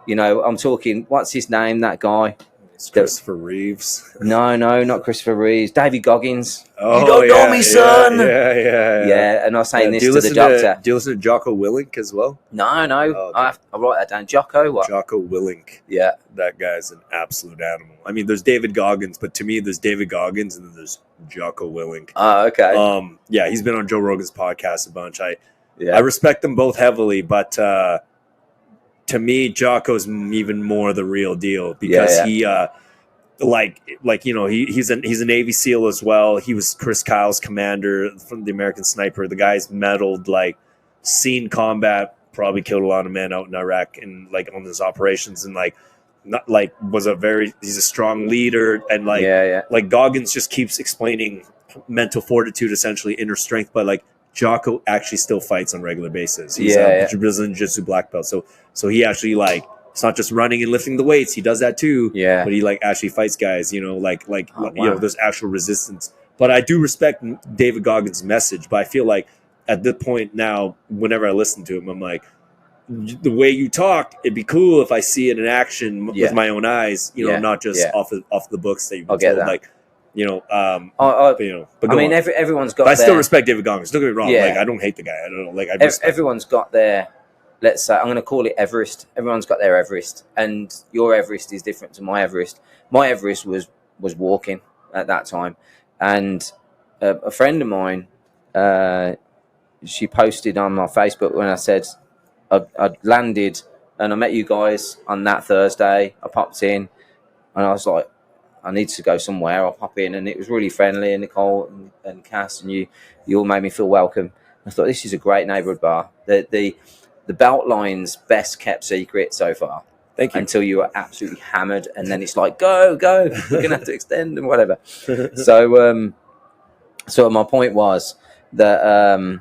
you know, I'm talking, what's his name, that guy? It's Christopher Reeves. No, not Christopher Reeves. David Goggins. Oh, you don't know me, son. Yeah. And I was saying this to the doctor. Do you listen to Jocko Willink as well? No. Oh, okay. I'll write that down. Jocko what? Jocko Willink. Yeah. That guy's an absolute animal. I mean, there's David Goggins, but to me, there's David Goggins and then there's Jocko Willink. Oh, okay. Yeah, he's been on Joe Rogan's podcast a bunch. I respect them both heavily, but to me, Jocko's even more the real deal because he, like you know, he's a Navy SEAL as well. He was Chris Kyle's commander from the American Sniper. The guy's medaled, like, seen combat, probably killed a lot of men out in Iraq and like on his operations, and like not like he's a strong leader, and like Goggins just keeps explaining mental fortitude, essentially inner strength, but like Jocko actually still fights on a regular basis. He's a Brazilian Jiu-Jitsu black belt. So he actually, like, it's not just running and lifting the weights. He does that too. Yeah. But he, like, actually fights guys, you know, you know, there's actual resistance. But I do respect David Goggins' message. But I feel like at this point now, whenever I listen to him, I'm like, the way you talk, it'd be cool if I see it in action with my own eyes, you know, not just off the books that you've been told. That. Like, you know, you know. But I mean, everyone's got. But I still respect David Goggins. Don't get me wrong. Yeah. Like, I don't hate the guy. I don't know. Like, everyone's got their. Let's say I'm going to call it Everest. Everyone's got their Everest, and your Everest is different to my Everest. My Everest was walking at that time, and a friend of mine, she posted on my Facebook when I said I'd landed and I met you guys on that Thursday. I popped in, and I was like, I need to go somewhere. I'll pop in, and it was really friendly. And Nicole and Cass and you all made me feel welcome. I thought, this is a great neighbourhood bar. The Beltline's best kept secret so far. Thank you. Until you are absolutely hammered, and then it's like, go, we're gonna have to extend and whatever. So my point was that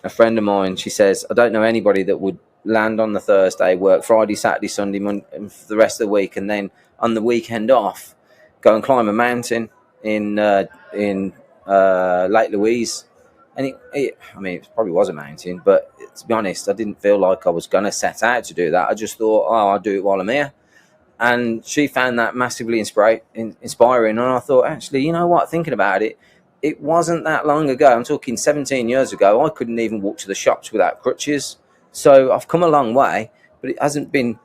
a friend of mine, she says, I don't know anybody that would land on the Thursday, work Friday, Saturday, Sunday, Monday, and for the rest of the week, and then on the weekend off, go and climb a mountain in Lake Louise. And it probably was a mountain, but to be honest, I didn't feel like I was going to set out to do that. I just thought, I'll do it while I'm here. And she found that massively inspiring. And I thought, actually, you know what? Thinking about it, it wasn't that long ago. I'm talking 17 years ago. I couldn't even walk to the shops without crutches. So I've come a long way, but it hasn't been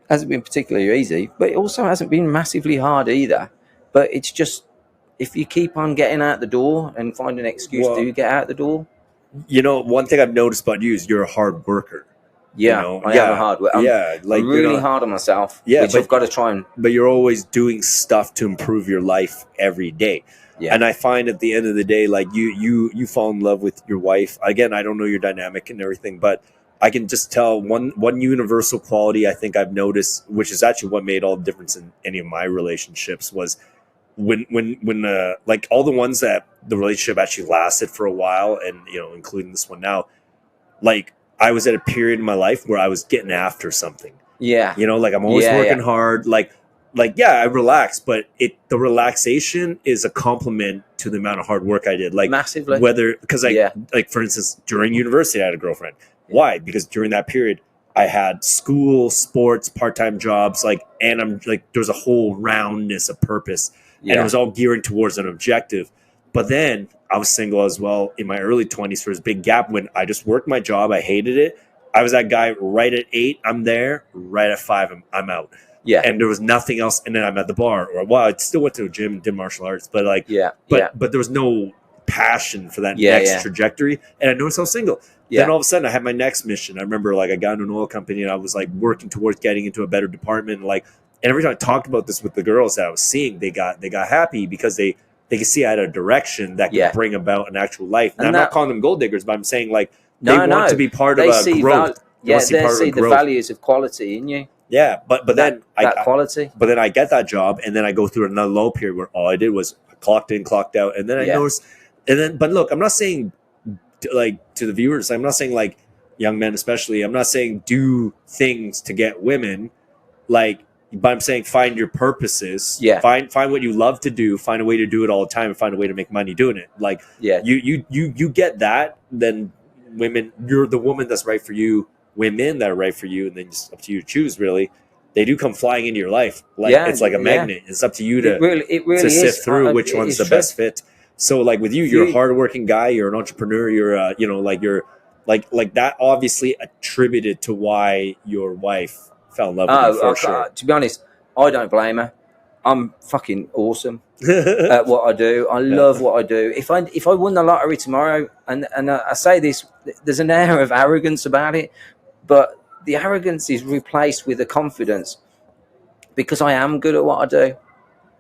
particularly easy. But it also hasn't been massively hard either. But it's just, if you keep on getting out the door and find an excuse to get out the door. You know, one thing I've noticed about you is you're a hard worker. Yeah, you know? I am a hard worker. I'm really hard on myself, which I've got to try and... But you're always doing stuff to improve your life every day. Yeah. And I find at the end of the day, like, you fall in love with your wife. Again, I don't know your dynamic and everything, but I can just tell one universal quality I think I've noticed, which is actually what made all the difference in any of my relationships, was when like all the ones that the relationship actually lasted for a while, and, you know, including this one now, like, I was at a period in my life where I was getting after something. Yeah. You know, like, I'm always working hard. Like, I relax, but the relaxation is a compliment to the amount of hard work I did. Like, massively. Because like, for instance, during university, I had a girlfriend. Yeah. Why? Because during that period, I had school, sports, part-time jobs, like, and I'm like, there's a whole roundness of purpose. Yeah. And it was all gearing towards an objective. But then I was single as well in my early 20s. So there was a big gap when I just worked my job. I hated it. I was that guy right at 8, I'm there. Right at 5, I'm out. Yeah. And there was nothing else. And then I'm at the bar. Or, well, I still went to a gym, did martial arts. But like, but there was no passion for that next trajectory. And I noticed I was single. Then all of a sudden I had my next mission. I remember like I got into an oil company and I was like working towards getting into a better department. And every time I talked about this with the girls that I was seeing, they got happy because they could see I had a direction that could bring about an actual life. And I'm not calling them gold diggers, but I'm saying like they want to be part of a growth. They see the values of quality in you. Yeah, but then quality. But then I get that job, and then I go through another low period where all I did was clocked in, clocked out, and then I noticed. And then, but look, I'm not saying like to the viewers, I'm not saying like young men especially. I'm not saying do things to get women, but I'm saying find your purposes. Yeah. Find what you love to do. Find a way to do it all the time, and find a way to make money doing it. You get that, then women, you're the woman that's right for you. Women that are right for you, and then it's up to you to choose. Really, they do come flying into your life. It's like a magnet. It's up to you to to sift through which one's the best fit. So, like with you, you're a hardworking guy. You're an entrepreneur. You're you're like that. Obviously, attributed to why your wife fell in love with you for sure. To be honest, I don't blame her. I'm fucking awesome at what I do. I love what I do. If I won the lottery tomorrow, and I say this, there's an air of arrogance about it. But the arrogance is replaced with the confidence because I am good at what I do.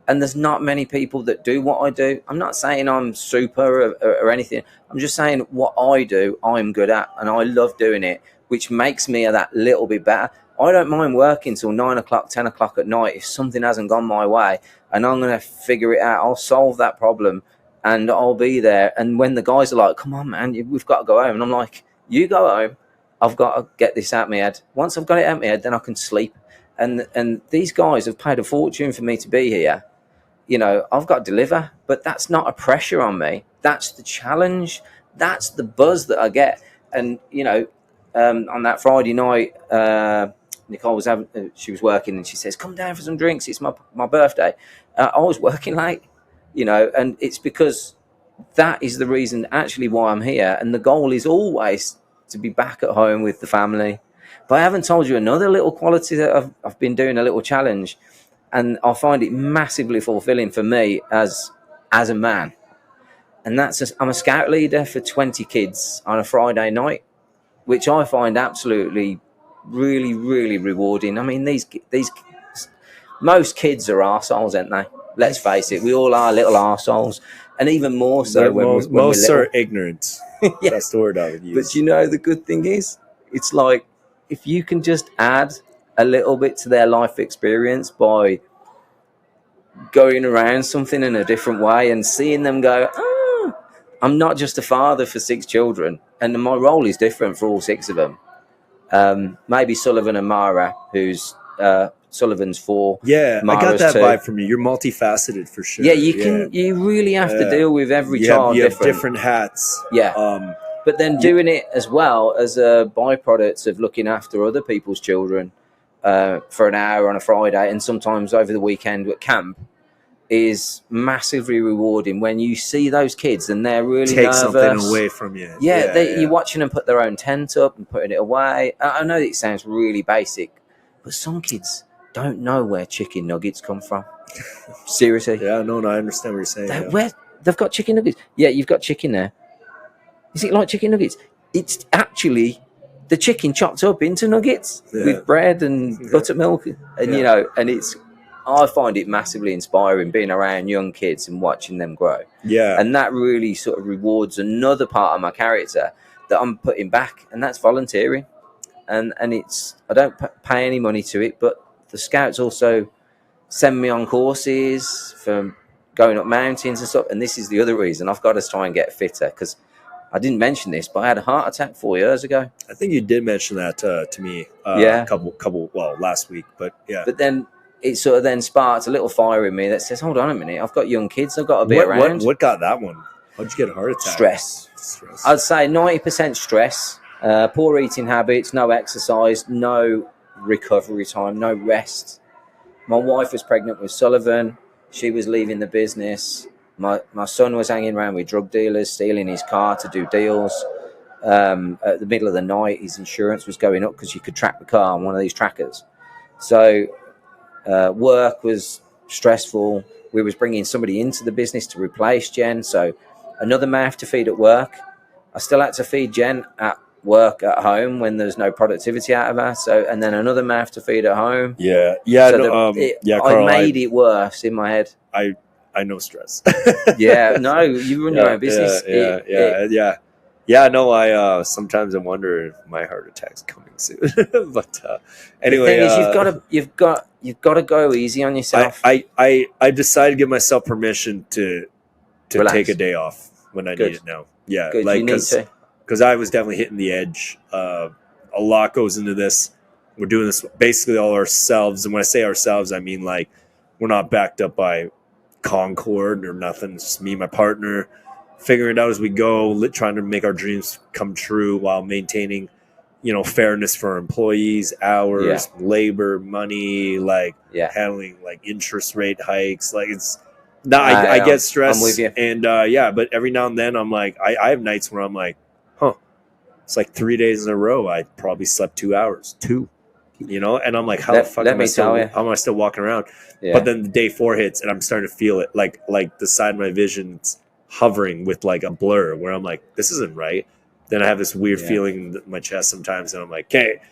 And there's not many people that do what I do. I'm not saying I'm super or anything. I'm just saying what I do, I'm good at. And I love doing it, which makes me that little bit better. I don't mind working till 9 o'clock, 10 o'clock at night if something hasn't gone my way. And I'm going to figure it out. I'll solve that problem and I'll be there. And when the guys are like, come on, man, we've got to go home. And I'm like, you go home. I've got to get this out of my head. Once I've got it out of my head, then I can sleep. And these guys have paid a fortune for me to be here. I've got to deliver, but that's not a pressure on me. That's the challenge. That's the buzz that I get. And, on that Friday night, Nicole she was working and she says, come down for some drinks. It's my birthday. I was working late, and it's because that is the reason actually why I'm here. And the goal is always to be back at home with the family. But I haven't told you another little quality that I've been doing, a little challenge, and I find it massively fulfilling for me as a man. And I'm a scout leader for 20 kids on a Friday night, which I find absolutely really, really rewarding. I mean, these most kids are arseholes, aren't they? Let's face it, we all are little arseholes. And even more so when most are ignorant. That's the word I would use. But the good thing is, it's like if you can just add a little bit to their life experience by going around something in a different way and seeing them go, I'm not just a father for 6 children, and my role is different for all 6 of them. Maybe Sullivan and Mara, who's Sullivan's 4. Yeah, Mara's I got that 2. vibe from you. You're multifaceted for sure. Yeah, you really have to deal with every child. You have different hats. Yeah. But then doing it as well as a byproduct of looking after other people's children for an hour on a Friday and sometimes over the weekend at camp is massively rewarding when you see those kids and they're really take nervous. Something away from you. You're watching them put their own tent up and putting it away. I know it sounds really basic, but some kids don't know where chicken nuggets come from. Seriously. Yeah, no, I understand what you're saying. Where they've got chicken nuggets. Yeah, you've got chicken there. Is it like chicken nuggets? It's actually the chicken chopped up into nuggets with bread and buttermilk, and and it's. I find it massively inspiring being around young kids and watching them grow. Yeah, and that really sort of rewards another part of my character that I'm putting back, and that's volunteering. And it's I don't pay any money to it, but the scouts also send me on courses for going up mountains and stuff. And this is the other reason I've got to try and get fitter, because I didn't mention this, but I had a heart attack 4 years ago. I think you did mention that to me. A couple. Well, last week, but yeah. But then it sort of then sparked a little fire in me that says, "Hold on a minute, I've got young kids. I've got to be around." What got that one? How'd you get a heart attack? Stress. I'd say 90% stress. Poor eating habits, no exercise, no recovery time, no rest. My wife was pregnant with Sullivan. She was leaving the business. My son was hanging around with drug dealers, stealing his car to do deals. at the middle of the night, his insurance was going up because you could track the car on one of these trackers. So work was stressful. We was bringing somebody into the business to replace Jen. So another mouth to feed at work. I still had to feed Jen at work at home when there's no productivity out of her. So, and then another mouth to feed at home. Yeah. So Carl, I made it worse in my head. I know stress. Yeah, no, you run your own business. Yeah. No, I sometimes I wonder if my heart attack's coming soon. But anyway, the thing is, you've got to go easy on yourself. I decided to give myself permission to Relax. Take a day off when I need it now. Yeah, Good. like because I was definitely hitting the edge. A lot goes into this. We're doing this basically all ourselves, and when I say ourselves, I mean like we're not backed up by Concord or nothing. It's just me and my partner figuring it out as we go, trying to make our dreams come true while maintaining, fairness for our employees, hours, labor, money, handling like interest rate hikes. Like it's not, I get stressed. I'm with you. And but every now and then I'm like, I have nights where I'm like, it's like 3 days in a row. I probably slept 2 hours, and I'm like, how the fuck am I still walking around? Yeah. But then the day 4 hits and I'm starting to feel it like the side of my vision's hovering with like a blur where I'm like, this isn't right. Then I have this weird feeling in my chest sometimes and I'm like, okay,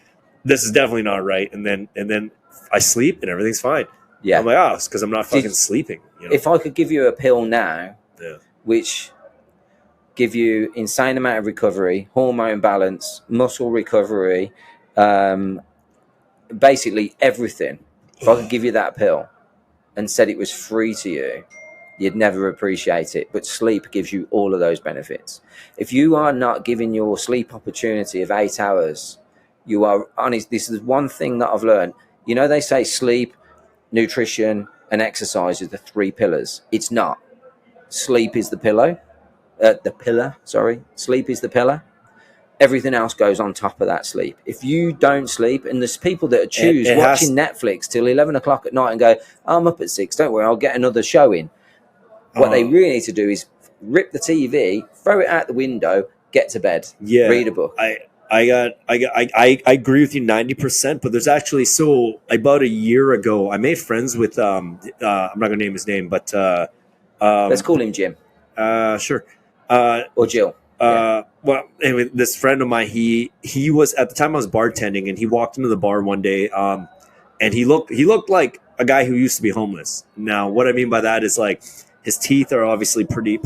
this is definitely not right. And then I sleep and everything's fine. Yeah. I'm like, it's because I'm not fucking sleeping. If I could give you a pill now, which give you insane amount of recovery, hormone balance, muscle recovery, basically everything. If I could give you that pill and said it was free to you, you'd never appreciate it. But sleep gives you all of those benefits. If you are not giving your sleep opportunity of 8 hours, you are honest. This is one thing that I've learned. They say sleep, nutrition, and exercise are the 3 pillars. It's not. Sleep is the pillar. Sleep is the pillar. Everything else goes on top of that sleep. If you don't sleep, and there's people that choose watching Netflix till 11 o'clock at night and go, I'm up at 6, don't worry, I'll get another show in. What they really need to do is rip the TV, throw it out the window, get to bed, read a book. I agree with you 90%, but there's actually, about a year ago, I made friends with, I'm not going to name his name, but let's call him Jim. Sure. Or Jill. Well, anyway, this friend of mine, he was, at the time I was bartending, and he walked into the bar one day, and he looked like a guy who used to be homeless. Now, what I mean by that is like his teeth are obviously pretty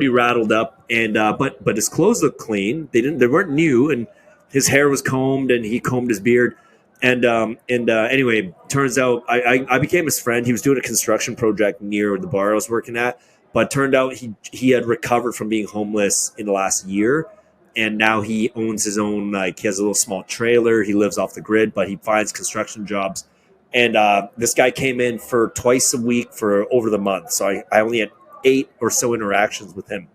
rattled up, and but his clothes looked clean. They weren't new, and his hair was combed, and he combed his beard. And anyway, turns out I became his friend. He was doing a construction project near the bar I was working at. But turned out he had recovered from being homeless in the last year, and now he owns his own, he has a little small trailer. He lives off the grid, but he finds construction jobs. And this guy came in for twice a week for over the month. So I only had 8 or so interactions with him.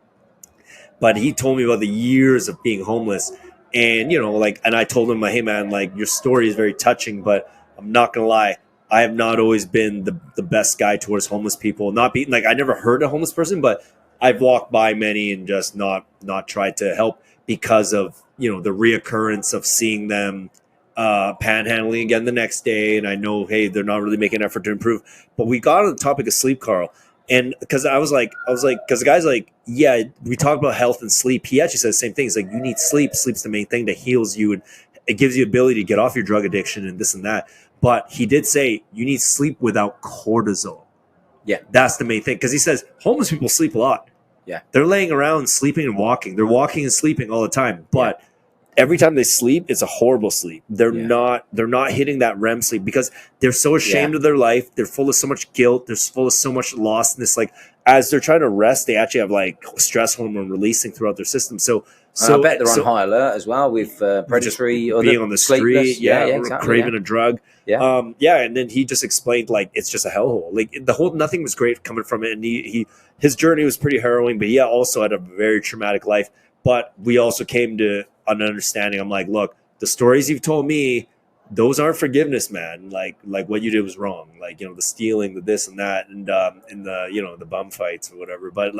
But he told me about the years of being homeless. And, and I told him, hey, man, your story is very touching, but I'm not going to lie. I have not always been the best guy towards homeless people. Not being I never hurt a homeless person, but I've walked by many and just not tried to help because of the reoccurrence of seeing them panhandling again the next day. And I know, hey, they're not really making an effort to improve. But we got on the topic of sleep, Carl, and because I was like, because the guy's like, yeah, we talk about health and sleep. He actually said the same thing. He's like, you need sleep. Sleep's the main thing that heals you and it gives you ability to get off your drug addiction and this and that. But he did say you need sleep without cortisol. Yeah. That's the main thing. Because he says homeless people sleep a lot. Yeah. They're laying around sleeping and walking. They're walking and sleeping all the time. But every time they sleep, it's a horrible sleep. They're not hitting that REM sleep because they're so ashamed of their life. They're full of so much guilt. They're full of so much lostness. As they're trying to rest, they actually have stress hormone releasing throughout their system. So I bet they're on high alert as well with predatory or being on the street, exactly, craving a drug. Yeah. And then he just explained it's just a hellhole. Nothing was great coming from it, and his journey was pretty harrowing, but he also had a very traumatic life. But we also came to an understanding. I'm like, look, the stories you've told me, those aren't forgiveness, man. Like what you did was wrong. The stealing, the this and that, and the the bum fights or whatever. But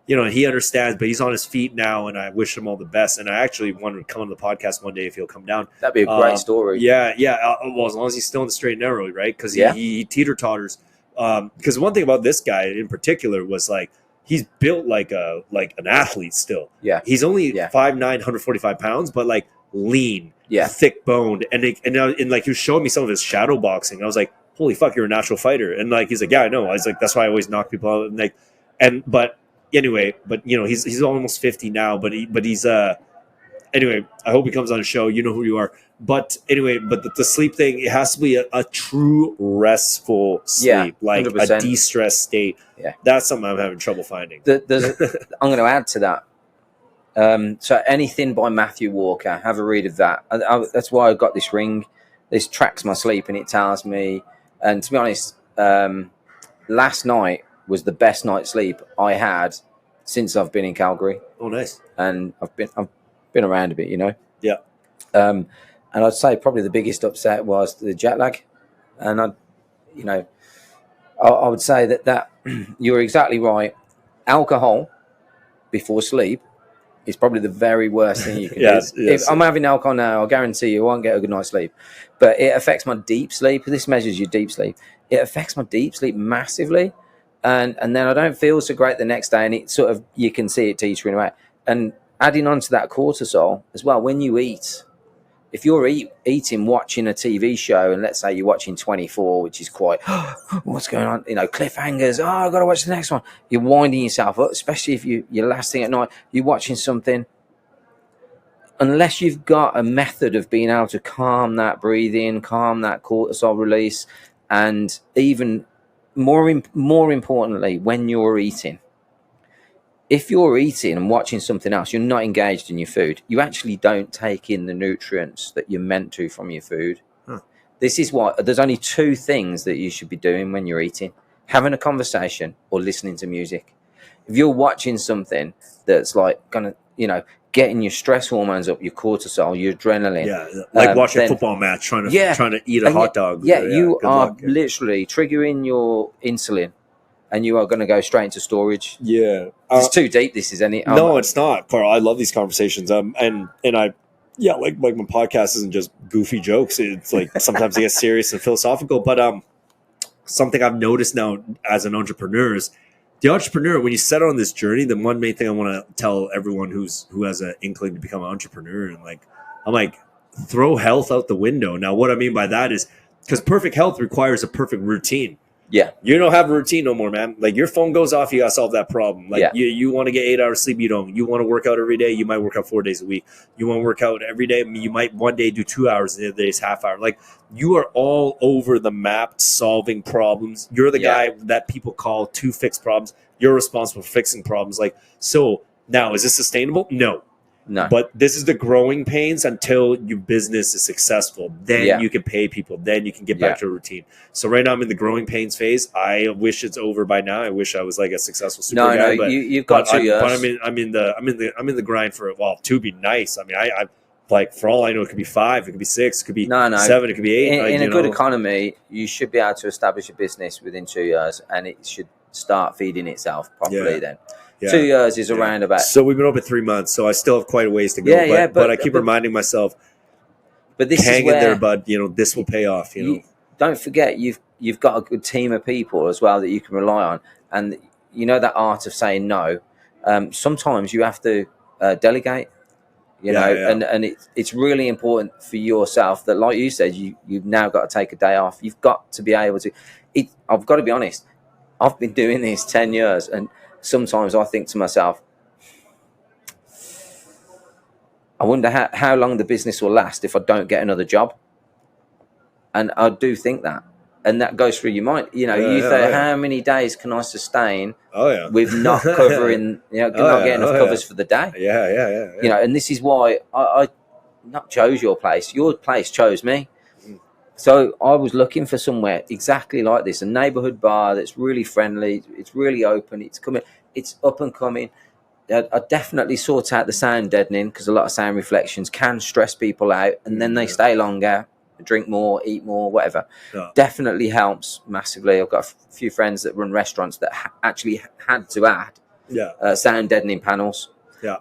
and he understands, but he's on his feet now, and I wish him all the best. And I actually want to come on the podcast one day if he'll come down. That'd be a great story. Yeah. Well, as long as he's still in the straight and narrow, right? Because he teeter-totters. Because one thing about this guy in particular was like, he's built like an athlete still. Yeah. He's only 5'9", 145 pounds, but like lean, thick boned. And like he was showing me some of his shadow boxing. I was like, holy fuck, you're a natural fighter. And like, he's like, yeah, I know. I was like, that's why I always knock people out. And like, but he's almost 50 now, but he's anyway, I hope he comes on the show. You know who you are. But anyway, the sleep thing, it has to be a true restful sleep, like 100%. A de-stress state. Yeah. That's something I'm having trouble finding. I'm going to add to that. So anything by Matthew Walker, have a read of that. That's why I got this ring. This tracks my sleep, and it tells me, and to be honest, last night was the best night's sleep I had since I've been in Calgary. Oh, nice. And I've been around a bit, Yeah. And I'd say probably the biggest upset was the jet lag. And I would say that you're exactly right. Alcohol before sleep is probably the very worst thing you can do. Yes. If I'm having alcohol now, I'll guarantee you I won't get a good night's sleep. But it affects my deep sleep. This measures your deep sleep. It affects my deep sleep massively. And then I don't feel so great the next day, and it sort of, you can see it teetering away. And adding on to that cortisol as well, when you eat, if you're eating, watching a TV show, and let's say you're watching 24, which is quite, what's going on? Cliffhangers. I've got to watch the next one. You're winding yourself up, especially if you're last thing at night, you're watching something. Unless you've got a method of being able to calm that breathing, calm that cortisol release, and even more importantly, when you're eating, if you're eating and watching something else, you're not engaged in your food. You actually don't take in the nutrients that you're meant to from your food. Huh. This is why there's only two things that you should be doing when you're eating: having a conversation or listening to music. If you're watching something that's like gonna, getting your stress hormones up, your cortisol, your adrenaline, like watching a football match, trying to eat a hot dog. You are literally triggering your insulin. And you are going to go straight into storage. Yeah, it's too deep. This is any. No, it's not, Carl. I love these conversations. And I, like my podcast isn't just goofy jokes. It's like sometimes it gets serious and philosophical. But something I've noticed now as an entrepreneur is the entrepreneur. When you set out on this journey, the one main thing I want to tell everyone who has an inkling to become an entrepreneur, and I'm like, throw health out the window. Now, what I mean by that is because perfect health requires a perfect routine. Yeah. You don't have a routine no more, man. Like, your phone goes off, you got to solve that problem. Like, you want to get 8 hours sleep, you don't. You want to work out every day, you might work out 4 days a week. You want to work out every day, you might one day do 2 hours, the other day is half hour. Like, you are all over the map solving problems. You're the guy that people call to fix problems. You're responsible for fixing problems. Like, so now, is this sustainable? No. But this is the growing pains until your business is successful. Then you can pay people. Then you can get back to a routine. So right now I'm in the growing pains phase. I wish it's over by now. I wish I was like a successful super guy. But you've got 2 years. But I'm in the grind for it. Well, 2 would be nice. I mean, I like, for all I know, it could be 5, it could be 6, it could be 7, it could be 8. In a good economy, you should be able to establish a business within 2 years, and it should start feeding itself properly then. Yeah. 2 years is around about. So we've been open 3 months, so I still have quite a ways to go. But I keep reminding myself. But this hang is where, in there, bud. This will pay off. Don't forget, you've got a good team of people as well that you can rely on, and that art of saying no. Sometimes you have to delegate. And it's really important for yourself that, like you said, you've now got to take a day off. You've got to be able to. I've got to be honest. I've been doing this 10 years, and sometimes I think to myself, I wonder how long the business will last if I don't get another job. And I do think that. And that goes through your mind. You think, how many days can I sustain with not covering, not getting enough covers for the day? Yeah. And this is why I not chose your place. Your place chose me. So I was looking for somewhere exactly like this, a neighbourhood bar that's really friendly, it's really open, it's up and coming. I definitely sort out the sound deadening, because a lot of sound reflections can stress people out, and then they stay longer, drink more, eat more, whatever. Definitely helps massively. I've got a few friends that run restaurants that actually had to add sound deadening panels. Yeah.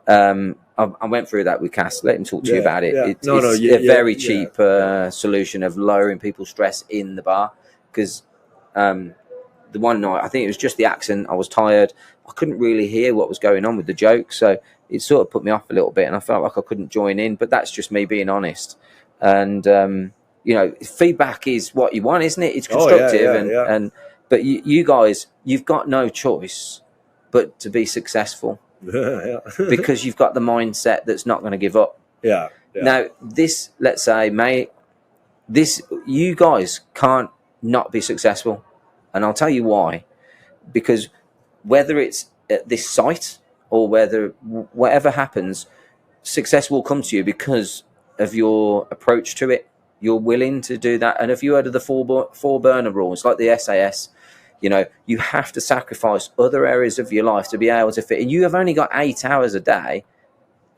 I went through that with Cass. Let him talk to you about it. Yeah. It's a very cheap solution of lowering people's stress in the bar. Because the one night, I think it was just the accent. I was tired. I couldn't really hear what was going on with the joke. So it sort of put me off a little bit. And I felt like I couldn't join in. But that's just me being honest. And, you know, feedback is what you want, isn't it? It's constructive. But you guys, you've got no choice but to be successful. Because you've got the mindset that's not going to give up. Now this, let's say, you guys can't not be successful, and I'll tell you why. Because whether it's at this site or whatever happens, success will come to you because of your approach to it. You're willing to do that. And if you heard of the four burner rules, like the SAS, you know, you have to sacrifice other areas of your life to be able to fit. And you have only got 8 hours a day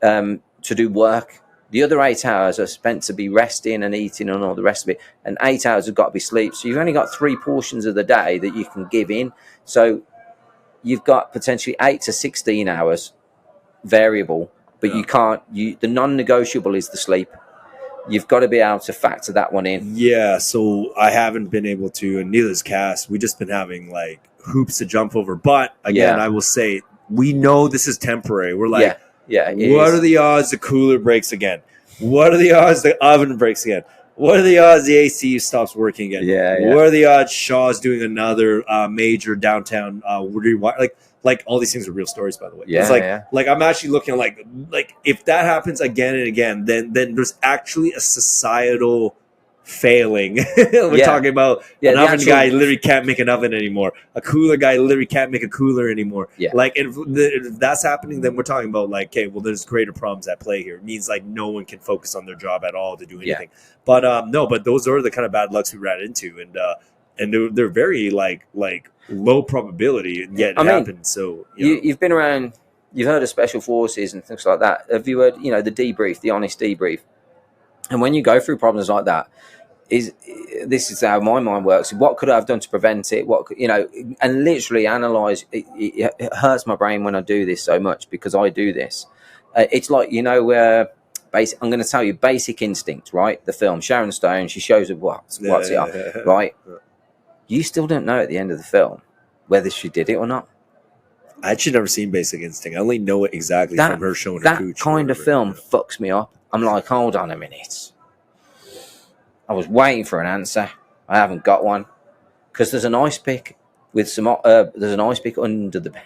to do work. The other 8 hours are spent to be resting and eating and all the rest of it. And 8 hours have got to be sleep. So you've only got 3 portions of the day that you can give in. So you've got potentially 8 to 16 hours variable, but you can't. The non-negotiable is the sleep. You've got to be able to factor that one in. Yeah, so I haven't been able to, and neither has Cass. We've just been having like hoops to jump over. But again, I will say, we know this is temporary. We're like, what are the odds the cooler breaks again? What are the odds the oven breaks again? What are the odds the AC stops working again? What are the odds Shaw's doing another major downtown like all these things are real stories, by the way. It's like I'm actually looking like if that happens again and again, then there's actually a societal failing. We're talking about an oven guy literally can't make an oven anymore. A cooler guy literally can't make a cooler anymore. Like if that's happening, then we're talking about like, okay, well, there's greater problems at play here. It means like no one can focus on their job at all to do anything. But but those are the kind of bad lucks we ran into, and they're very like low probability, and yet it happened. So you've been around, you've heard of special forces and things like that. Have you heard, the debrief, the honest debrief? And when you go through problems like that, this is how my mind works. What could I have done to prevent it? And literally analyze. It hurts my brain when I do this so much because I do this. It's like, I'm going to tell you Basic Instinct, right? The film, Sharon Stone, she shows it what's it, right? You still don't know at the end of the film whether she did it or not. I actually never seen Basic Instinct. I only know it exactly from her showing her cooch. That kind of film fucks me up. I'm like, hold on a minute. I was waiting for an answer. I haven't got one because there's an ice pick with some. There's an ice pick under the bed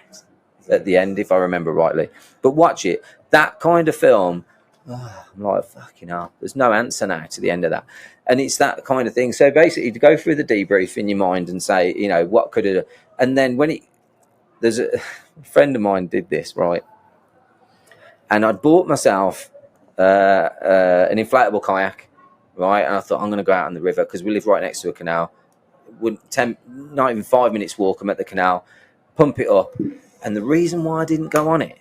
at the end, if I remember rightly. But watch it. That kind of film. I'm like, fucking hell. There's no answer now to the end of that. And it's that kind of thing. So basically, to go through the debrief in your mind and say, what could it... And then there's a friend of mine did this, right? And I'd bought myself an inflatable kayak, right? And I thought, I'm going to go out on the river because we live right next to a canal. Not even 5 minutes walk, I'm at the canal, pump it up. And the reason why I didn't go on it,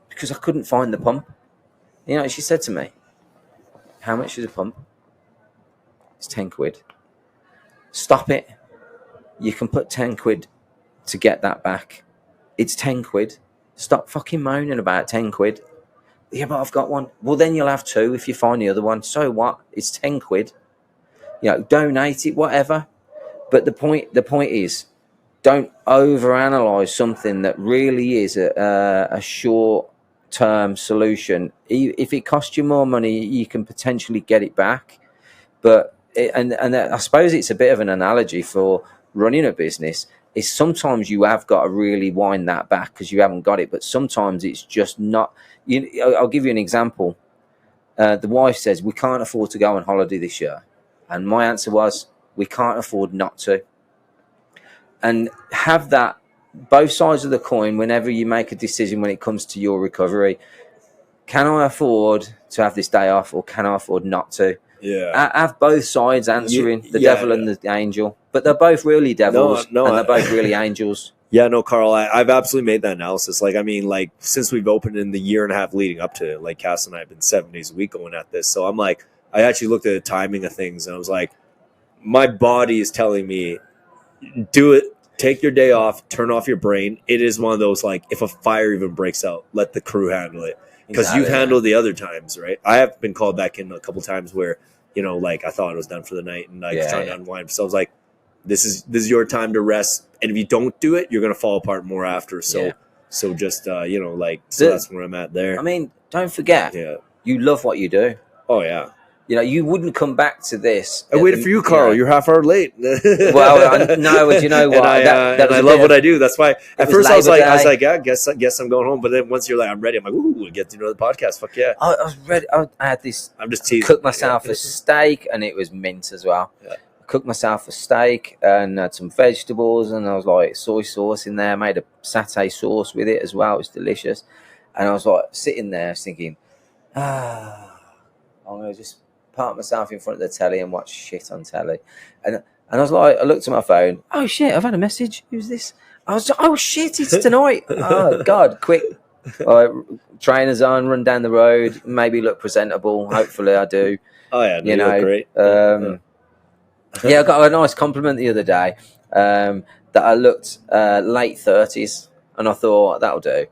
because I couldn't find the pump. She said to me, how much is a pump? It's 10 quid. Stop it. You can put 10 quid to get that back. It's 10 quid. Stop fucking moaning about 10 quid. Yeah, but I've got one. Well, then you'll have 2 if you find the other one. So what? It's 10 quid. Donate it, whatever. But the point is, don't overanalyze something that really is a short-term solution. If it costs you more money, you can potentially get it back. But and I suppose it's a bit of an analogy for running a business. Is sometimes you have got to really wind that back because you haven't got it. But sometimes it's just not. I'll give you an example. The wife says, we can't afford to go on holiday this year. And my answer was, we can't afford not to. And have that, both sides of the coin, whenever you make a decision when it comes to your recovery. Can I afford to have this day off or can I afford not to? Yeah. Have both sides answering, the devil and the angel. But they're both really devils and they're both really angels. Yeah, no, Carl, I've absolutely made that analysis. Since we've opened in the year and a half leading up to it, Cass and I have been 7 days a week going at this. So I'm like, I actually looked at the timing of things and I was like, my body is telling me, do it take your day off, turn off your brain. It is one of those, like, if a fire even breaks out, let the crew handle it. Because you've handled the other times, right? I have been called back in a couple times where, you know, like, I thought it was done for the night and like trying to unwind. So I was like, this is your time to rest. And if you don't do it, you're going to fall apart more after. So just, you know, like, so that's where I'm at there. I mean, don't forget, you love what you do. Oh, yeah. You know, you wouldn't come back to this. I waited for you, Carl. You're half hour late. Well, no, but you know what? I love what I do. That's why at first I was like, yeah, guess I'm going home. But then once you're like, I'm ready. I'm like, ooh, get to know the podcast. Fuck yeah. I was ready. I had this. I'm just teasing. Cooked myself a steak, and it was mint as well. Yeah. I cooked myself a steak and had some vegetables, and I was like soy sauce in there. Made a satay sauce with it as well. It was delicious. And I was like sitting there thinking, I'm gonna just park myself in front of the telly and watch shit on telly. And I was like, I looked at my phone. Oh shit, I've had a message. Who's this? I was like, oh shit, it's tonight. Oh God, quick. Trainers on, run down the road, maybe look presentable. Hopefully I do. Oh yeah, you know, look great. I got a nice compliment the other day that I looked late 30s, and I thought that'll do.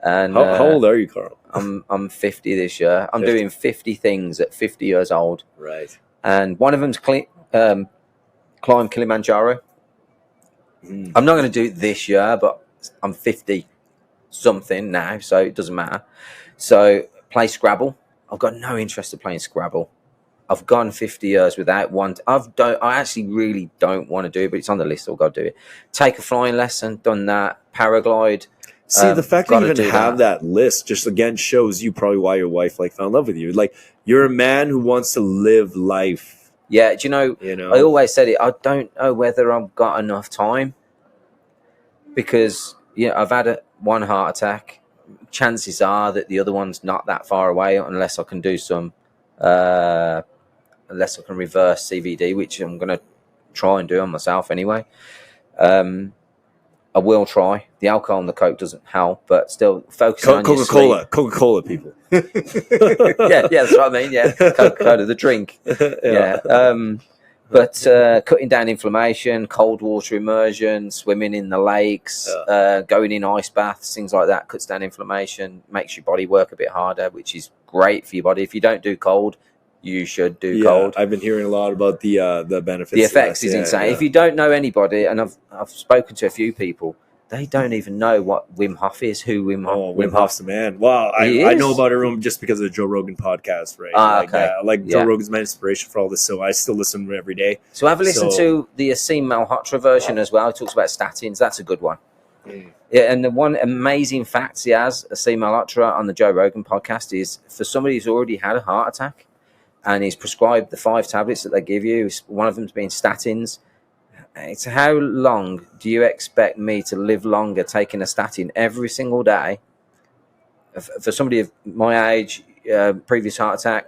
And how old are you, Carl? I'm 50 this year. I'm doing 50 things at 50 years old. Right. And one of them's climb Kilimanjaro. I'm not going to do it this year, but I'm 50 something now, so it doesn't matter. So play Scrabble. I've got no interest in playing Scrabble. I've gone 50 years without one. I actually really don't want to do it, but it's on the list. I've got to do it. Take a flying lesson. Done that. Paraglide. See, the fact that you even have that list just again shows you probably why your wife fell in love with you. Like, you're a man who wants to live life. Yeah, do you know? I always said it. I don't know whether I've got enough time because I've had one heart attack. Chances are that the other one's not that far away unless I can do some, unless I can reverse CVD, which I'm going to try and do on myself anyway. I will try. The alcohol and the Coke doesn't help, but still focus on Coca-Cola, people. yeah, that's what I mean. Yeah, Coca-Cola, the drink. But cutting down inflammation, cold water immersion, swimming in the lakes, going in ice baths, things like that cuts down inflammation, makes your body work a bit harder, which is great for your body. If you don't do cold, you should do cold. I've been hearing a lot about the benefits. The effects is insane. Yeah. If you don't know anybody, and I've spoken to a few people, they don't even know what Wim Hof is. Wim Hof's the man. Wow, I know about him just because of the Joe Rogan podcast, right? Joe Rogan's my inspiration for all this, so I still listen to it every day. So have a listen to the Asim Malhotra version as well. It talks about statins. That's a good one. Yeah, and the one amazing fact he has, Asim Malhotra on the Joe Rogan podcast, is for somebody who's already had a heart attack and he's prescribed the 5 tablets that they give you, one of them's being statins. It's how long do you expect me to live longer taking a statin every single day? For somebody of my age, previous heart attack,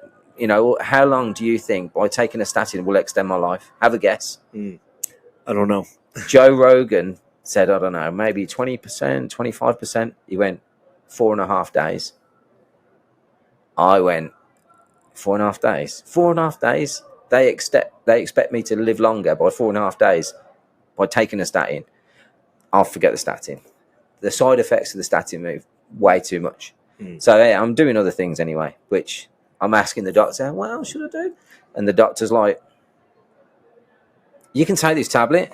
how long do you think by taking a statin will extend my life? Have a guess. I don't know. Joe Rogan said, I don't know, maybe 20%, 25%. He went 4.5 days. I went 4.5 days. 4.5 days. They expect me to live longer by 4.5 days by taking a statin. I'll forget the statin. The side effects of the statin move way too much. So I'm doing other things anyway, which I'm asking the doctor, what else should I do? And the doctor's like, you can take this tablet.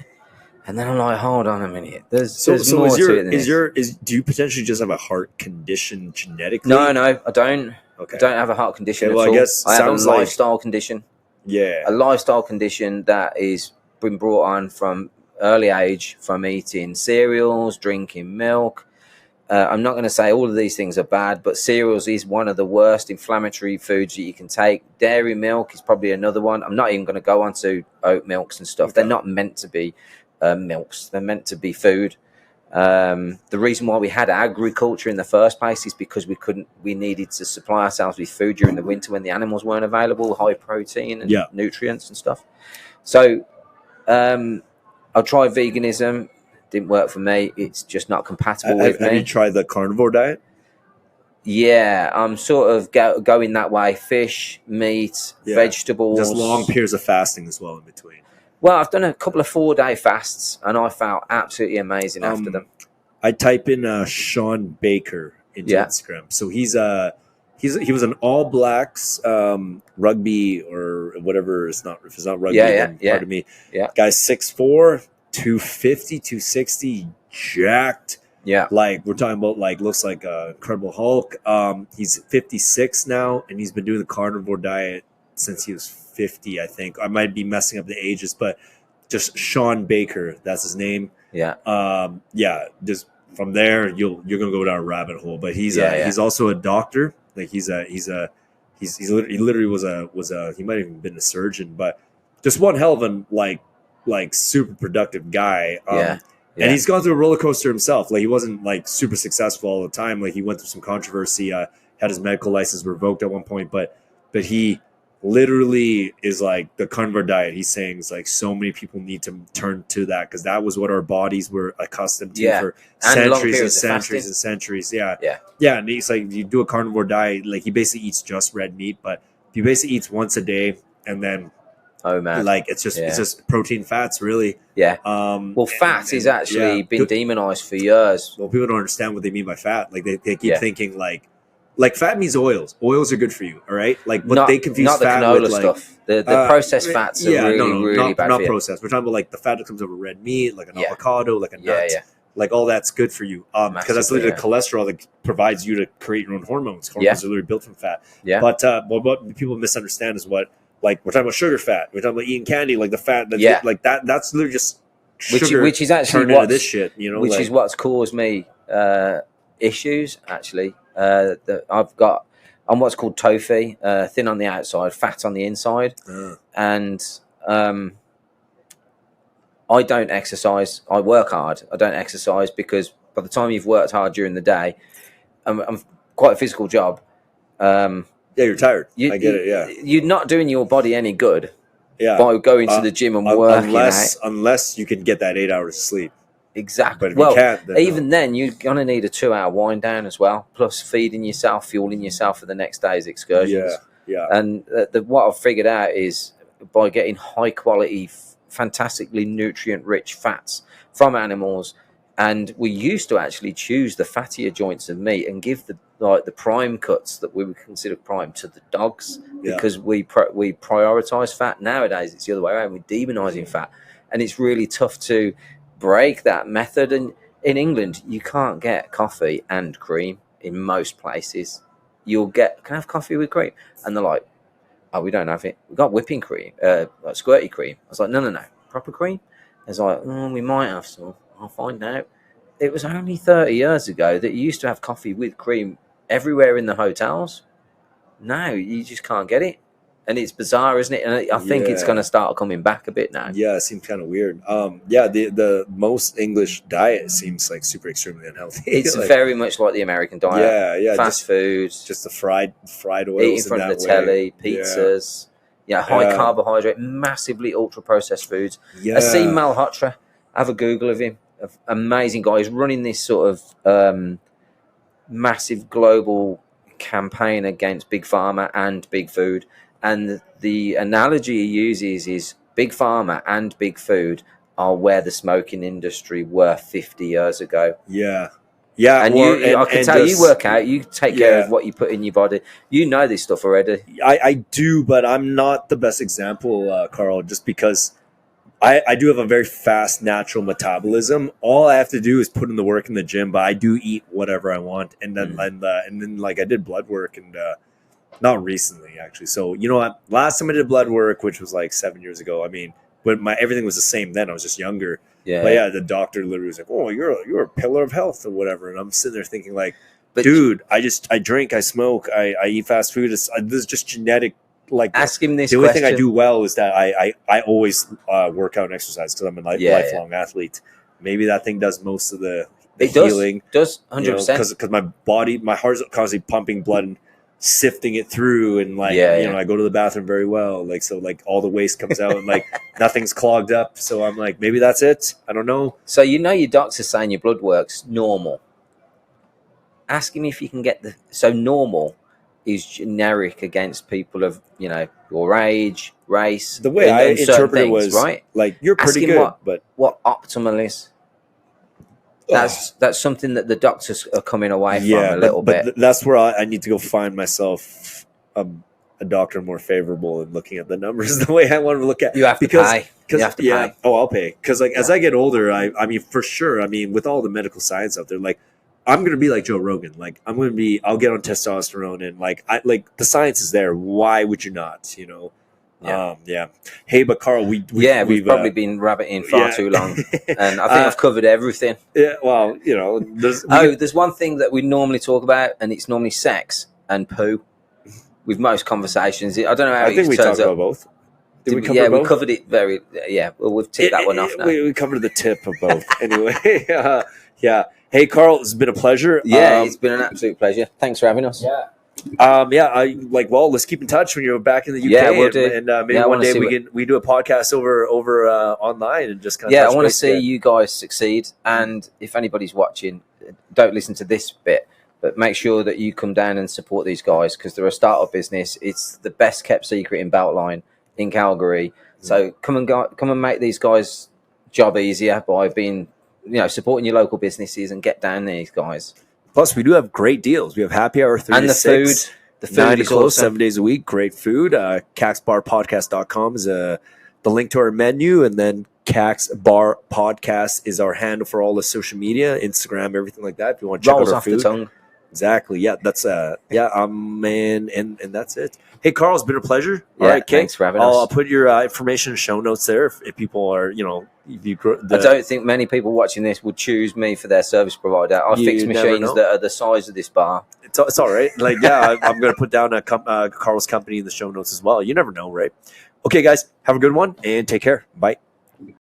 And then I'm like, hold on a minute. There's more to it than this. Do you potentially just have a heart condition genetically? No, I don't. Okay. I don't have a heart condition at all. I have a lifestyle condition. Yeah. A lifestyle condition that is been brought on from early age, from eating cereals, drinking milk. I'm not going to say all of these things are bad, but cereals is one of the worst inflammatory foods that you can take. Dairy milk is probably another one. I'm not even going to go on to oat milks and stuff. Okay. They're not meant to be milks. They're meant to be food. The reason why we had agriculture in the first place is because we needed to supply ourselves with food during the winter when the animals weren't available, high protein and nutrients and stuff. So I tried veganism, didn't work for me. It's just not compatible with me. Have you tried the carnivore diet? Yeah, I'm sort of going that way. Fish, meat, vegetables. Just long periods of fasting as well in between. Well, I've done a couple of 4-day fasts, and I felt absolutely amazing after them. I type in Shawn Baker into Instagram. So he was an All Blacks rugby or whatever. If it's not rugby, then pardon me. Yeah. Guy's 6'4", 250, 260, jacked. Yeah. Like we're talking about, like looks like a Incredible Hulk. He's 56 now, and he's been doing the carnivore diet since he was 50, I think. I might be messing up the ages, but just Shawn Baker, that's his name. Yeah. Just from there you're gonna go down a rabbit hole. But he's also a doctor. Like he literally was a he might have even been a surgeon, but just one hell of a like super productive guy. And he's gone through a roller coaster himself. Like he wasn't like super successful all the time. Like he went through some controversy, had his medical license revoked at one point, but he literally is like the carnivore diet. He's saying is like so many people need to turn to that because that was what our bodies were accustomed to for centuries and centuries and centuries. Yeah. And he's like, you do a carnivore diet, like he basically eats just red meat, but he basically eats once a day, and then like it's just protein, fats, really. Well, fat is actually been demonized for years. Well, people don't understand what they mean by fat. Like they keep thinking like fat means oils. Oils are good for you, all right? Like what they confuse not fat the canola with, like, stuff. The processed fats are really bad not for you. processed. We're talking about like the fat that comes over red meat, like an avocado, like a nut. Like all that's good for you, because that's literally the cholesterol that provides you to create your own hormones. Hormones are literally built from fat. But what people misunderstand is what, like, we're talking about sugar fat. We're talking about eating candy, like the fat that like that. That's literally just sugar, which is actually what this shit, you know, which like, is what's caused me issues actually. That I'm what's called tofu, thin on the outside, fat on the inside, and I don't exercise. I work hard. I don't exercise because by the time you've worked hard during the day, I'm quite a physical job. You're tired. I get it. Yeah, you're not doing your body any good. By going to the gym and working unless you can get that 8 hours of sleep. Exactly. But if you can't, then then you're gonna need a 2-hour wind down as well, plus feeding yourself, fueling yourself for the next day's excursions. And what I've figured out is by getting high quality, fantastically nutrient rich fats from animals, and we used to actually choose the fattier joints of meat and give the prime cuts that we would consider prime to the dogs because we prioritize fat. Nowadays it's the other way around. We're demonizing fat, and it's really tough to break that method. And in England you can't get coffee and cream in most places. Can I have coffee with cream? And they're like, oh, we don't have it. We've got whipping cream, like squirty cream. I was like, no, proper cream. It's like, we might have some. I'll find out. It was only 30 years ago that you used to have coffee with cream everywhere in the hotels. Now you just can't get it. And it's bizarre, isn't it? And I think it's going to start coming back a bit now. Yeah, it seems kind of weird. The most English diet seems like super extremely unhealthy. It's like, very much like the American diet. Fast foods, just the fried oils, eat in front of the telly, pizzas. High carbohydrate, massively ultra processed foods. Asim Malhotra, have a Google of him. Amazing guy. He's running this sort of massive global campaign against big pharma and big food. And the analogy he uses is big pharma and big food are where the smoking industry were 50 years ago. And I can tell you work out, you take care of what you put in your body. You know this stuff already. I do, but I'm not the best example, Carl, just because I do have a very fast natural metabolism. All I have to do is put in the work in the gym, but I do eat whatever I want. And then like I did blood work and not recently, actually. So, you know what? Last time I did blood work, which was like 7 years ago, I mean, but everything was the same then. I was just younger. But the doctor literally was like, oh, you're a pillar of health or whatever. And I'm sitting there thinking like, dude, I drink, I smoke, I eat fast food. This is just genetic. Like, ask him this the only question. thing I do well is that I always work out and exercise because I'm a lifelong athlete. Maybe that thing does most of the healing. Does 100%. Because my heart's constantly pumping blood and sifting it through, and I go to the bathroom very well, like, so like all the waste comes out and like nothing's clogged up, so I'm like, maybe that's it, I don't know. So your doctor's saying your blood work's normal. Ask him if you can get normal is generic against people of, you know, your age, race. The way I interpreted it was right? like, you're pretty Asking good, what optimal is. That's something that the doctors are coming away from a little bit. But that's where I need to go find myself a doctor more favorable in looking at the numbers the way I want to look at. You have to pay. You have to pay. Oh, I'll pay. Because like as I get older, I mean, for sure. I mean, with all the medical science out there, like I'm gonna be like Joe Rogan. Like I'll get on testosterone and like the science is there. Why would you not? You know. Yeah. Hey, but Carl, we've probably been rabbiting far too long, and I think I've covered everything. Yeah. Well, you know, there's one thing that we normally talk about, and it's normally sex and poo. With most conversations, I don't know how. I think we talked about both. Did we cover both? We covered it very. Yeah, well, we've ticked that one off now. We covered the tip of both. Anyway, yeah. Hey, Carl, it's been a pleasure. Yeah, it's been an absolute pleasure. Thanks for having us. Yeah. Let's keep in touch when you're back in the UK. Yeah, we'll do. And maybe one day we do a podcast over online and just kind of. Yeah, I want to see you guys succeed. And if anybody's watching, don't listen to this bit, but make sure that you come down and support these guys because they're a startup business. It's the best kept secret in Beltline in Calgary. So come and make these guys' job easier by being, supporting your local businesses and get down these guys. Plus, we do have great deals. We have happy hour 3 to 6. The food is awesome. 7 days a week. Great food. KaksBarPodcast.com is the link to our menu. And then Kaks Bar Podcast is our handle for all the social media, Instagram, everything like that. If you want to check out our food. Rolls off the tongue. Exactly. Yeah, that's man, and that's it. Hey, Carl, it's been a pleasure. Yeah, all right, thanks for having us. I'll put your information in show notes there if people are, I don't think many people watching this would choose me for their service provider. I fix machines that are the size of this bar. It's all right. Like, yeah, I'm going to put down Carl's company in the show notes as well. You never know, right? Okay, guys, have a good one and take care. Bye.